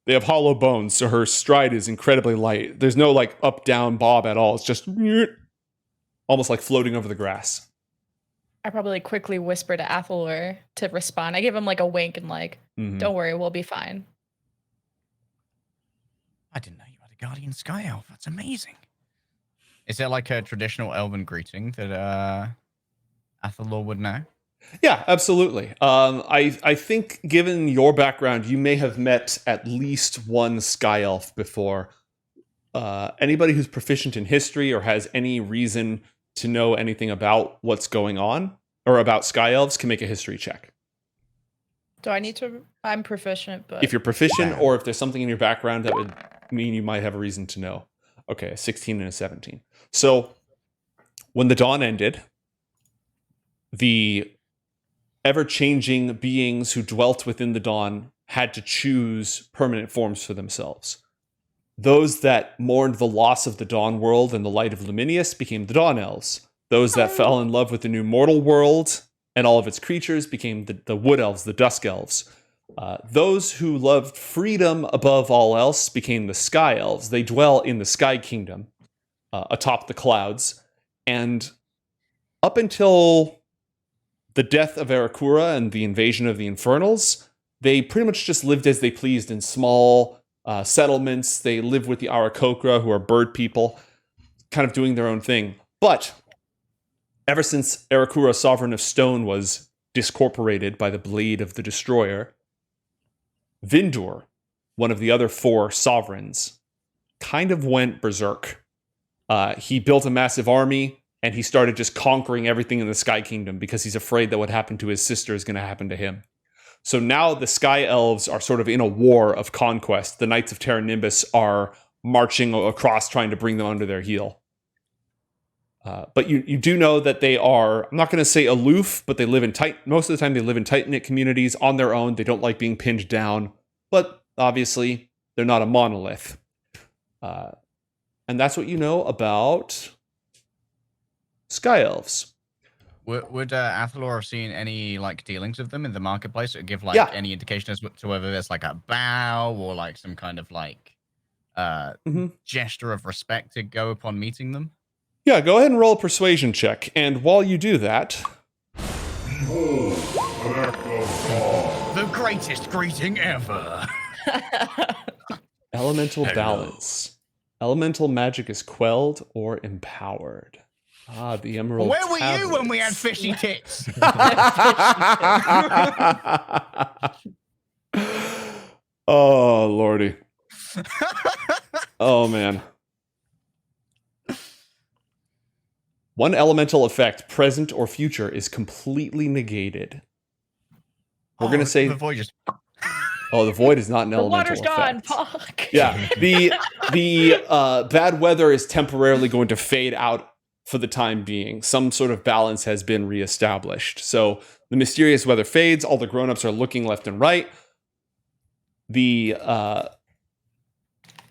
[SPEAKER 1] They have hollow bones, so her stride is incredibly light. There's no like up, down, bob at all. It's just almost like floating over the grass.
[SPEAKER 2] I probably quickly whisper to Athalor to respond. I give him like a wink and like, don't worry, we'll be fine.
[SPEAKER 4] I didn't know you had a guardian sky elf. That's amazing. Is there like a traditional elven greeting that Athalor would know?
[SPEAKER 1] Yeah, absolutely. I think given your background, you may have met at least one Sky Elf before. Anybody who's proficient in history or has any reason to know anything about what's going on or about Sky Elves can make a history check.
[SPEAKER 2] Do I need to? I'm proficient, but...
[SPEAKER 1] If you're proficient or if there's something in your background that would mean you might have a reason to know. Okay, a 16 and a 17. So when the dawn ended, the ever-changing beings who dwelt within the dawn had to choose permanent forms for themselves. Those that mourned the loss of the dawn world and the light of Luminius became the Dawn Elves. Those that fell in love with the new mortal world and all of its creatures became the Wood Elves, the Dusk Elves. Those who loved freedom above all else became the Sky Elves. They dwell in the Sky Kingdom, atop the clouds. And up until the death of Anacra and the invasion of the Infernals, they pretty much just lived as they pleased in small settlements. They live with the Aarakocra, who are bird people, kind of doing their own thing. But ever since Anacra, Sovereign of Stone, was discorporated by the blade of the Destroyer, Vindur, one of the other 4 sovereigns, kind of went berserk. He built a massive army, and he started just conquering everything in the Sky Kingdom because he's afraid that what happened to his sister is going to happen to him. So now the Sky Elves are sort of in a war of conquest. The Knights of Terra Nimbus are marching across trying to bring them under their heel. But you do know that they are, I'm not going to say aloof, but they live in most of the time they live in tight-knit communities on their own. They don't like being pinned down. But obviously, they're not a monolith. And that's what you know about Sky Elves.
[SPEAKER 4] Would Athalor have seen any like dealings of them in the marketplace or give like any indication as to whether there's like a bow or like some kind of like gesture of respect to go upon meeting them?
[SPEAKER 1] Yeah, go ahead and roll a persuasion check. And while you do that...
[SPEAKER 5] Behold,
[SPEAKER 4] the greatest greeting ever!
[SPEAKER 1] Elemental balance. Elemental magic is quelled or empowered. Ah, the Emerald
[SPEAKER 4] Where were
[SPEAKER 1] tablets.
[SPEAKER 4] you when we had fishy tits?
[SPEAKER 1] Oh, lordy. Oh, man. One elemental effect, present or future, is completely negated. We're going to say...
[SPEAKER 4] The void just...
[SPEAKER 1] Oh, the void is not an
[SPEAKER 2] the
[SPEAKER 1] elemental
[SPEAKER 2] water's
[SPEAKER 1] effect.
[SPEAKER 2] gone, fuck.
[SPEAKER 1] Yeah, the bad weather is temporarily going to fade out for the time being. Some sort of balance has been reestablished. So the mysterious weather fades. All the grown-ups are looking left and right. The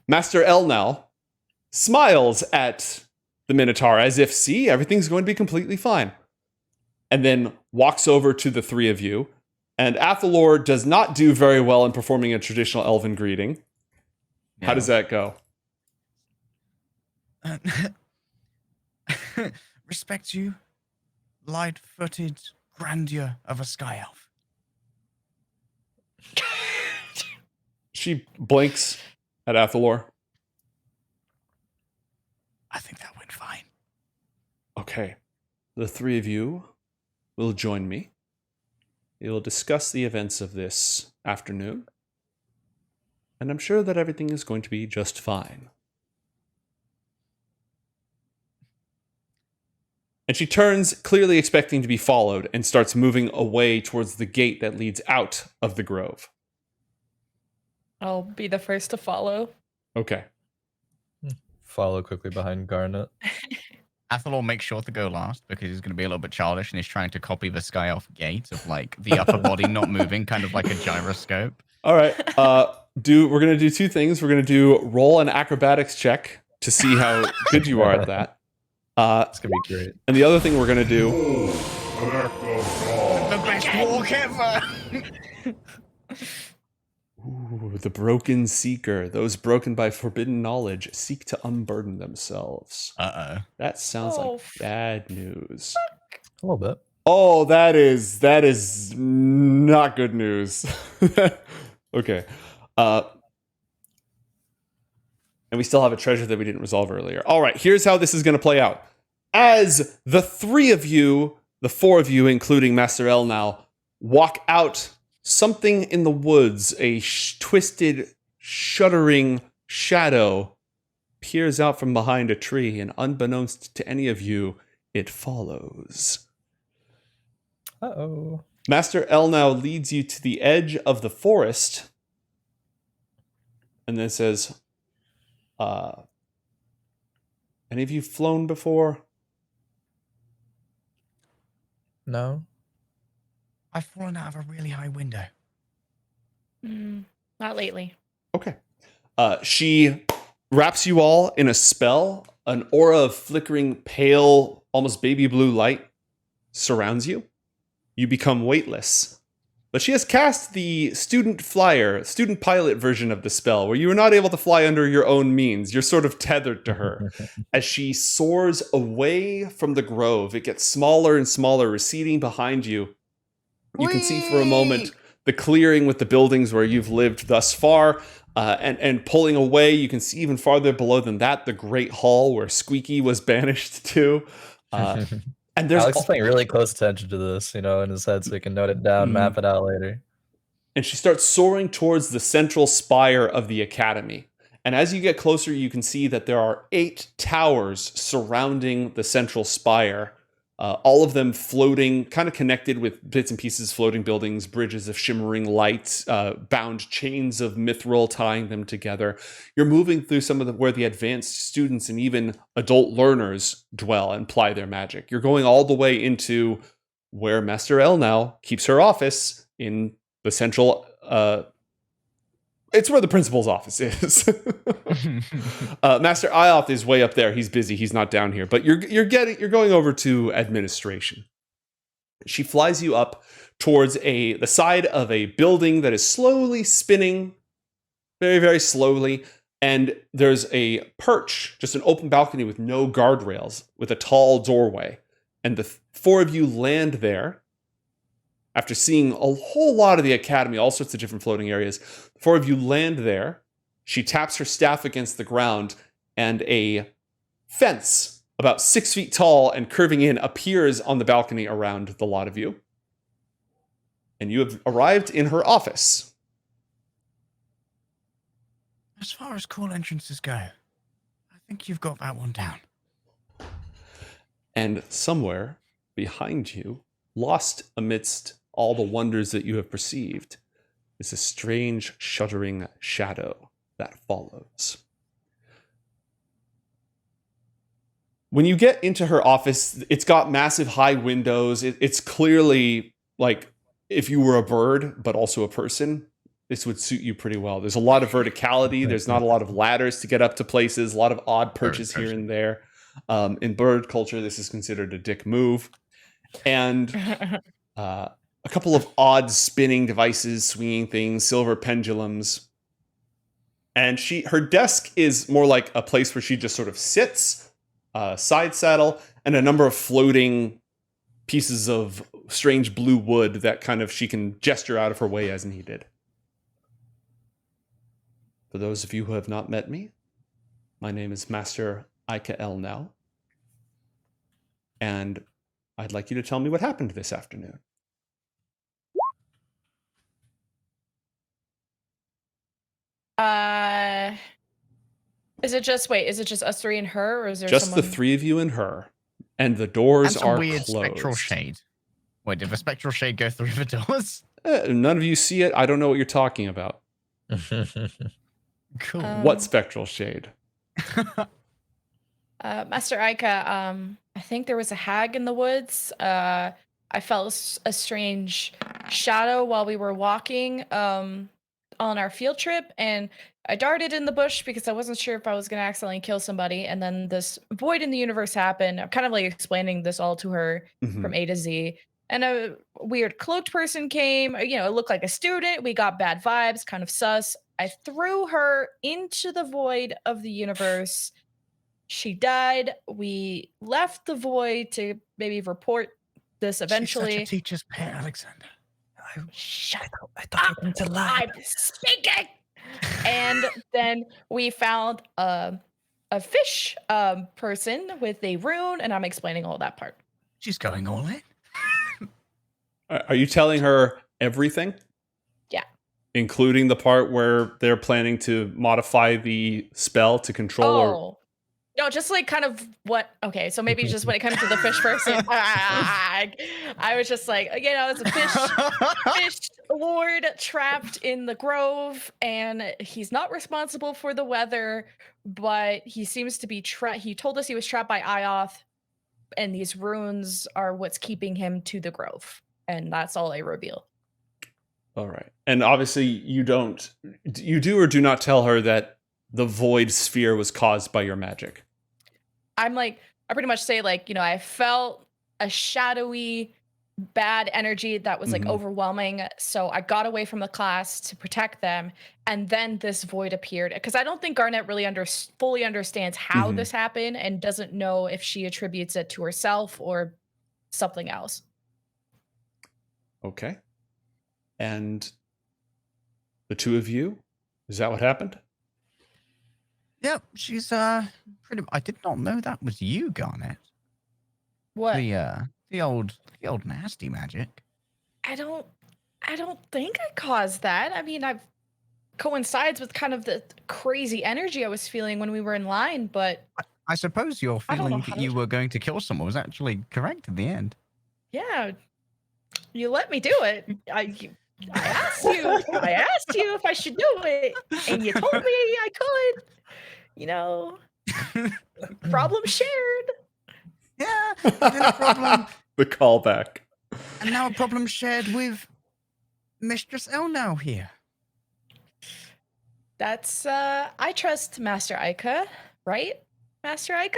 [SPEAKER 1] Master Elnal smiles at the Minotaur as if, see, everything's going to be completely fine. And then walks over to the 3 of you. And Athalor does not do very well in performing a traditional elven greeting.
[SPEAKER 4] No.
[SPEAKER 1] How does that go?
[SPEAKER 4] Respect you. light-footed grandeur of a sky elf.
[SPEAKER 1] She blinks at Athalor.
[SPEAKER 4] I think that went fine.
[SPEAKER 1] Okay. The three of you will join me. We will discuss the events of this afternoon. And I'm sure that everything is going to be just fine. And she turns, clearly expecting to be followed, and starts moving away towards the gate that leads out of the grove.
[SPEAKER 2] I'll be the first to follow.
[SPEAKER 1] Okay.
[SPEAKER 3] Follow quickly behind Garnet.
[SPEAKER 4] Athalor makes sure to go last because he's going to be a little bit childish and he's trying to copy the sky elf gait of like the upper body not moving, kind of like a gyroscope.
[SPEAKER 1] All right. We're going to do two things. We're going to do roll an acrobatics check to see how good you are at that.
[SPEAKER 3] It's going to be great.
[SPEAKER 1] And the other thing we're going to do...
[SPEAKER 4] The best walk ever!
[SPEAKER 1] Ooh, the broken seeker. Those broken by forbidden knowledge seek to unburden themselves.
[SPEAKER 4] Uh-oh.
[SPEAKER 1] That sounds like bad news.
[SPEAKER 3] A little bit.
[SPEAKER 1] Oh, that is not good news. Okay. And we still have a treasure that we didn't resolve earlier. All right, here's how this is going to play out. As the three of you, the four of you, including Master L now, walk out, something in the woods, a twisted, shuddering shadow peers out from behind a tree, and unbeknownst to any of you, it follows.
[SPEAKER 3] Uh-oh.
[SPEAKER 1] Master L now leads you to the edge of the forest and then says, any of you flown before?
[SPEAKER 3] No?
[SPEAKER 4] I've fallen out of a really high window.
[SPEAKER 2] Not lately.
[SPEAKER 1] Okay. She wraps you all in a spell. An aura of flickering, pale, almost baby blue light surrounds you. You become weightless. But she has cast the student pilot version of the spell, where you are not able to fly under your own means. You're sort of tethered to her. As she soars away from the grove, it gets smaller and smaller, receding behind you. You can see for a moment the clearing with the buildings where you've lived thus far. And pulling away, you can see even farther below than that, the Great Hall where Squeaky was banished to. And there's
[SPEAKER 3] Alex is paying really close attention to this, in his head so he can note it down, map it out later.
[SPEAKER 1] And she starts soaring towards the central spire of the academy. And as you get closer, you can see that there are 8 towers surrounding the central spire, all of them floating, kind of connected with bits and pieces, floating buildings, bridges of shimmering lights, bound chains of mithril tying them together. You're moving through some of where the advanced students and even adult learners dwell and ply their magic. You're going all the way into where Master L now keeps her office in the central. It's where the principal's office is. Master Ioth is way up there. He's busy. He's not down here. But you're going over to administration. She flies you up towards the side of a building that is slowly spinning, very, very slowly. And there's a perch, just an open balcony with no guardrails, with a tall doorway. And the 4 of you land there. After seeing a whole lot of the academy, all sorts of different floating areas, the 4 of you land there. She taps her staff against the ground, and a fence about 6 feet tall and curving in appears on the balcony around the lot of you. And you have arrived in her office.
[SPEAKER 4] As far as cool entrances go, I think you've got that one down.
[SPEAKER 1] And somewhere behind you, lost amidst all the wonders that you have perceived, is a strange, shuddering shadow that follows. When you get into her office, it's got massive high windows. It's clearly like if you were a bird, but also a person, this would suit you pretty well. There's a lot of verticality. There's not a lot of ladders to get up to places, a lot of odd perches here and there. In bird culture, this is considered a dick move. And a couple of odd spinning devices, swinging things, silver pendulums. And her desk is more like a place where she just sort of sits, side saddle, and a number of floating pieces of strange blue wood that kind of she can gesture out of her way as needed. For those of you who have not met me, my name is Master Ioth now, and I'd like you to tell me what happened this afternoon.
[SPEAKER 2] Is it just us three and her, or is there
[SPEAKER 1] Just
[SPEAKER 2] someone?
[SPEAKER 1] the three of you and her, and the doors
[SPEAKER 4] That's a
[SPEAKER 1] are
[SPEAKER 4] weird
[SPEAKER 1] closed.
[SPEAKER 4] spectral shade. Wait, did the spectral shade go through the doors?
[SPEAKER 1] None of you see it. I don't know what you're talking about.
[SPEAKER 4] Cool.
[SPEAKER 1] What spectral shade?
[SPEAKER 2] Master Ioth, I think there was a hag in the woods. I felt a strange shadow while we were walking on our field trip, and I darted in the bush because I wasn't sure if I was going to accidentally kill somebody, and then this void in the universe happened. I'm kind of like explaining this all to her from A to Z. And a weird cloaked person came, you know, it looked like a student. We got bad vibes, kind of sus. I threw her into the void of the universe. She died. We left the void to maybe report this eventually.
[SPEAKER 4] She's such a teacher's pet, Alexander.
[SPEAKER 2] Shut
[SPEAKER 3] I thought you were going to lie.
[SPEAKER 2] I'm speaking. And then we found a fish person with a rune, and I'm explaining all that part.
[SPEAKER 4] She's going all in.
[SPEAKER 1] Are you telling her everything?
[SPEAKER 2] Yeah.
[SPEAKER 1] Including the part where they're planning to modify the spell to control or...
[SPEAKER 2] No, just like kind of what, okay, so maybe just when it comes to the fish person, I was just like, you know, it's a fish lord trapped in the grove, and he's not responsible for the weather, but he seems to be he told us he was trapped by Ioth, and these runes are what's keeping him to the grove, and that's all I reveal.
[SPEAKER 1] All right. And obviously you do or do not tell her that the void sphere was caused by your magic.
[SPEAKER 2] I pretty much say, like, you know, I felt a shadowy, bad energy that was like overwhelming. So I got away from the class to protect them. And then this void appeared. Because I don't think Garnet really fully understands how this happened and doesn't know if she attributes it to herself or something else.
[SPEAKER 1] Okay. And the two of you, is that what happened?
[SPEAKER 4] Yep, she's pretty. I did not know that was you, Garnet.
[SPEAKER 2] What?
[SPEAKER 4] The old nasty magic.
[SPEAKER 2] I don't think I caused that. I mean, I've coincides with kind of the crazy energy I was feeling when we were in line, but
[SPEAKER 4] I suppose your feeling that you were going to kill someone was actually correct in the end.
[SPEAKER 2] Yeah, you let me do it. I asked you if I should do it, and you told me I could. You know, problem shared.
[SPEAKER 4] Yeah, and then a problem.
[SPEAKER 1] The callback.
[SPEAKER 4] And now a problem shared with Mistress L now here.
[SPEAKER 2] That's I trust Master Ioth, right? Master Ioth?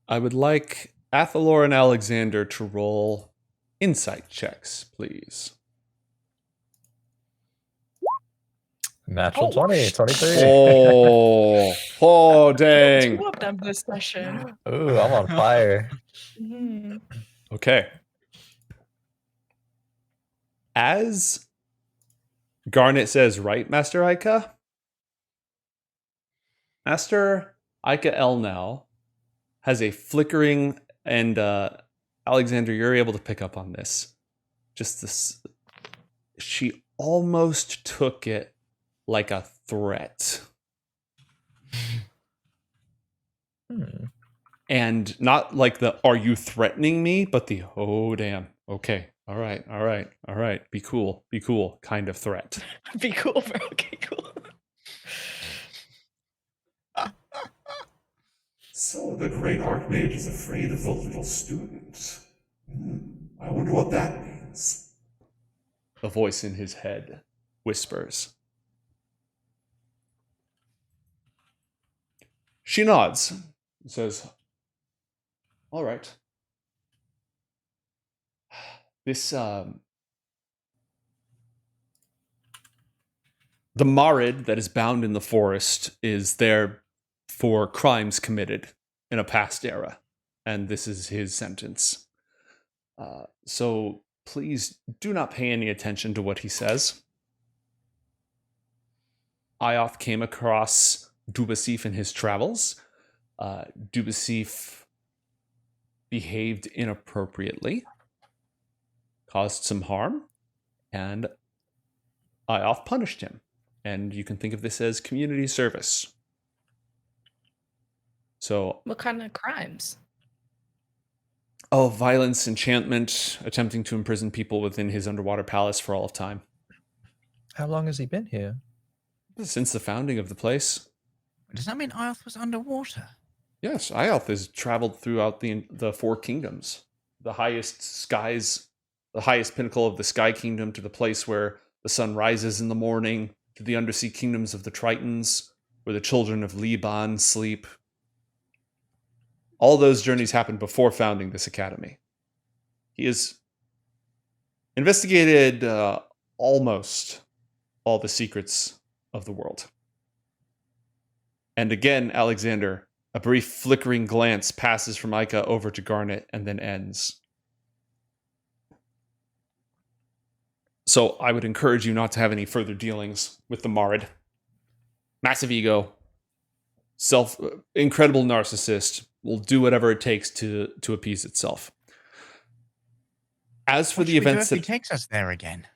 [SPEAKER 1] I would like Athalor and Alexander to roll insight checks, please.
[SPEAKER 3] Natural 20, 23.
[SPEAKER 1] Oh, dang.
[SPEAKER 2] Two of them this session.
[SPEAKER 3] Ooh, I'm on fire.
[SPEAKER 1] Okay. As Garnet says, right, Master Ioth? Master Ioth now has a flickering, and Alexander, you're able to pick up on this. Just this. She almost took it like a threat. And not like the, are you threatening me? But the, oh, damn. Okay. All right. Be cool kind of threat.
[SPEAKER 2] Be cool, bro. Okay, cool.
[SPEAKER 5] So the great Archmage is afraid of the little student. I wonder what that means.
[SPEAKER 1] A voice in his head whispers. She nods and says, all right. This, the Marid that is bound in the forest is there for crimes committed in a past era. and this is his sentence. So please do not pay any attention to what he says. Ioth came across Dubasif in his travels. Dubasif behaved inappropriately, caused some harm, and Ioth punished him. And you can think of this as community service. So,
[SPEAKER 2] What kind of crimes?
[SPEAKER 1] violence, enchantment, attempting to imprison people within his underwater palace for all of time.
[SPEAKER 3] How long has he been here?
[SPEAKER 1] Since the founding of the place.
[SPEAKER 4] Does that mean Ioth was underwater?
[SPEAKER 1] Yes, Ioth has traveled throughout the four kingdoms. The highest pinnacle of the Sky Kingdom, to the place where the sun rises in the morning, to the undersea kingdoms of the Tritons, where the children of Liban sleep. All those journeys happened before founding this academy. He has investigated almost all the secrets of the world. And again, Alexander, a brief flickering glance passes from Ica over to Garnet and then ends. So I would encourage you not to have any further dealings with the Marid. Massive ego, incredible narcissist, will do whatever it takes to appease itself. As for
[SPEAKER 4] What
[SPEAKER 1] the
[SPEAKER 4] should we do
[SPEAKER 1] events
[SPEAKER 4] if he
[SPEAKER 1] that
[SPEAKER 4] takes us there again?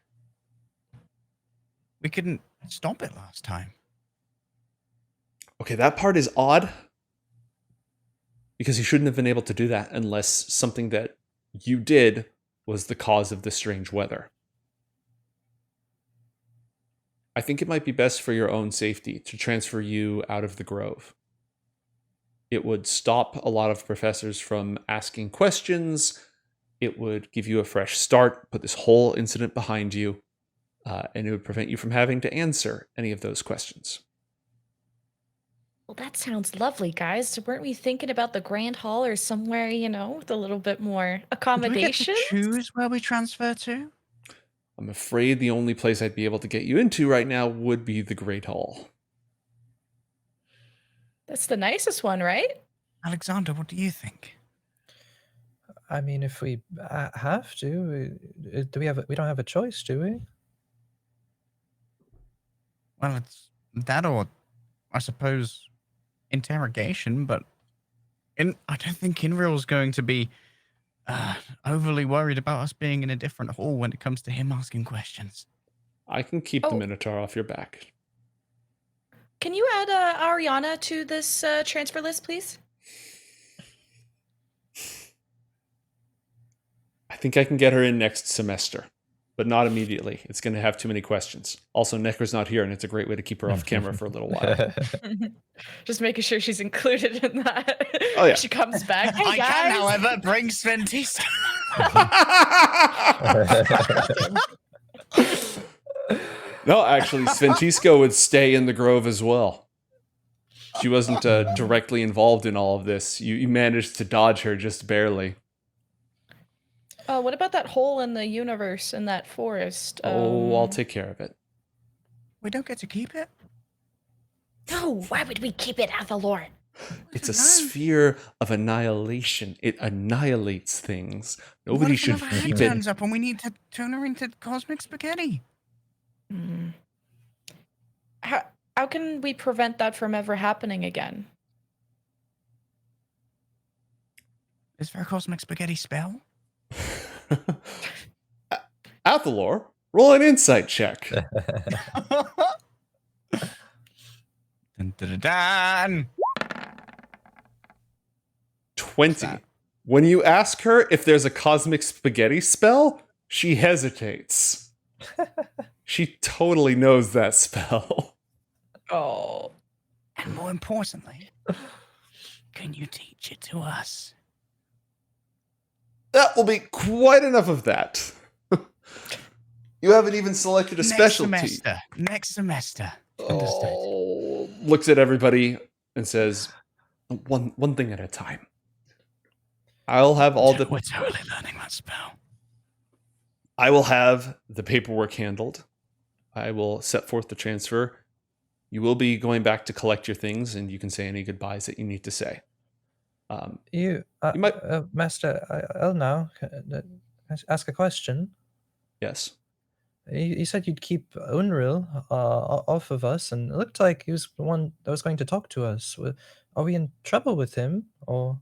[SPEAKER 4] We couldn't stop it last time.
[SPEAKER 1] Okay, that part is odd. Because he shouldn't have been able to do that unless something that you did was the cause of the strange weather. I think it might be best for your own safety to transfer you out of the grove. It would stop a lot of professors from asking questions. It would give you a fresh start, put this whole incident behind you, and it would prevent you from having to answer any of those questions.
[SPEAKER 2] Well, that sounds lovely, guys. So weren't we thinking about the Grand Hall or somewhere, with a little bit more accommodation?
[SPEAKER 4] Do we get to choose where we transfer to?
[SPEAKER 1] I'm afraid the only place I'd be able to get you into right now would be the Great Hall.
[SPEAKER 2] That's the nicest one, right?
[SPEAKER 4] Alexander, what do you think?
[SPEAKER 3] I mean, if we have to, we don't have a choice, do we?
[SPEAKER 4] Well, it's that or, I suppose, interrogation, but I don't think Inreal's going to be overly worried about us being in a different hall when it comes to him asking questions.
[SPEAKER 1] I can keep the Minotaur off your back.
[SPEAKER 2] Can you add Ariana to this transfer list, please?
[SPEAKER 1] I think I can get her in next semester, but not immediately. It's going to have too many questions. Also, Necker's not here, and it's a great way to keep her off camera for a little while.
[SPEAKER 2] Just making sure she's included in that.
[SPEAKER 1] Oh, yeah.
[SPEAKER 2] She comes back. Hey,
[SPEAKER 4] I
[SPEAKER 2] guys.
[SPEAKER 4] can, however, bring Sventisa.
[SPEAKER 1] No, actually, Sventisco would stay in the grove as well. She wasn't directly involved in all of this. You managed to dodge her just barely.
[SPEAKER 2] What about that hole in the universe in that forest?
[SPEAKER 1] I'll take care of it.
[SPEAKER 4] We don't get to keep it?
[SPEAKER 2] No, why would we keep it, Athalor?
[SPEAKER 1] It's a sphere of annihilation. It annihilates things. Nobody should keep it.
[SPEAKER 4] Turns up and we need to turn her into cosmic spaghetti.
[SPEAKER 2] How can we prevent that from ever happening again?
[SPEAKER 4] Is there a cosmic spaghetti spell?
[SPEAKER 1] Athalor, roll an insight check.
[SPEAKER 4] Dun, dun, dun, dun.
[SPEAKER 1] 20. When you ask her if there's a cosmic spaghetti spell, she hesitates. She totally knows that spell.
[SPEAKER 2] Oh.
[SPEAKER 4] And more importantly, can you teach it to us?
[SPEAKER 1] That will be quite enough of that. You haven't even selected a specialty.
[SPEAKER 4] Next semester.
[SPEAKER 1] Oh, looks at everybody and says, one thing at a time. I'll have all the...
[SPEAKER 4] We're totally learning that spell.
[SPEAKER 1] I will have the paperwork handled. I will set forth the transfer. You will be going back to collect your things, and you can say any goodbyes that you need to say.
[SPEAKER 3] You
[SPEAKER 1] might-
[SPEAKER 3] Master Elnau, ask a question.
[SPEAKER 1] Yes.
[SPEAKER 3] You said you'd keep Unreal off of us, and it looked like he was the one that was going to talk to us. Are we in trouble with him, or?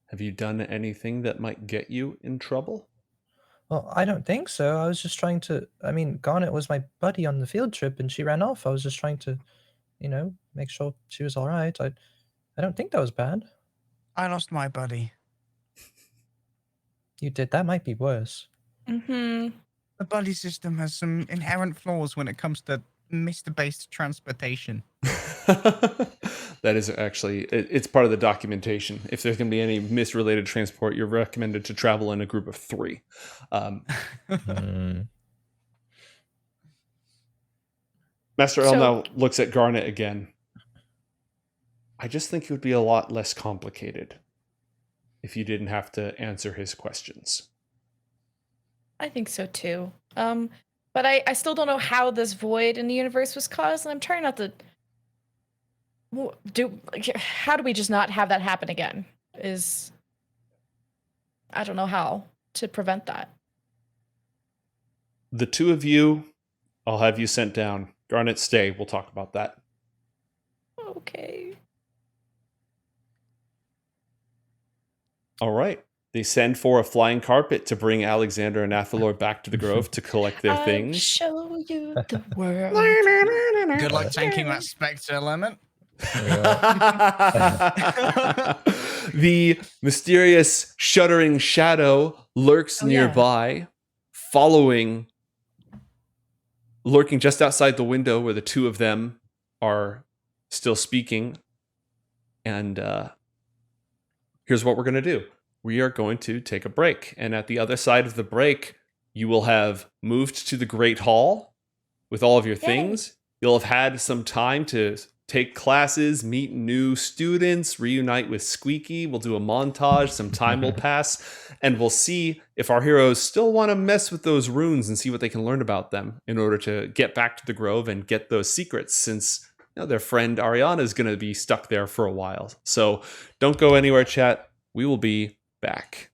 [SPEAKER 1] Have you done anything that might get you in trouble?
[SPEAKER 3] Well, I don't think so. I was just trying to. I mean, Garnet was my buddy on the field trip, and she ran off. I was just trying to, make sure she was all right. I don't think that was bad.
[SPEAKER 4] I lost my buddy.
[SPEAKER 3] You did. That might be worse.
[SPEAKER 2] Mm-hmm.
[SPEAKER 4] The buddy system has some inherent flaws when it comes to Mr-based transportation.
[SPEAKER 1] That is actually, it's part of the documentation. If there's going to be any misrelated transport, you're recommended to travel in a group of 3. Master El now looks at Garnet again. I just think it would be a lot less complicated if you didn't have to answer his questions.
[SPEAKER 2] I think so too. But I still don't know how this void in the universe was caused, and I'm trying not to how do we just not have that happen again? I don't know how to prevent that.
[SPEAKER 1] The 2 of you, I'll have you sent down. Garnet, stay. We'll talk about that.
[SPEAKER 2] Okay.
[SPEAKER 1] All right. They send for a flying carpet to bring Alyxander and Athalor back to the grove to collect their things.
[SPEAKER 2] I'll show you the world.
[SPEAKER 4] Good luck tanking that Spectre element.
[SPEAKER 1] The mysterious shuddering shadow lurks nearby, lurking just outside the window where the 2 of them are still speaking. And here's what we're going to do. We are going to take a break. And at the other side of the break, you will have moved to the Great Hall with all of your things. You'll have had some time to take classes, meet new students, reunite with Squeaky. We'll do a montage. Some time will pass. And we'll see if our heroes still want to mess with those runes and see what they can learn about them in order to get back to the Grove and get those secrets, since their friend Ariana is going to be stuck there for a while. So don't go anywhere, chat. We will be back.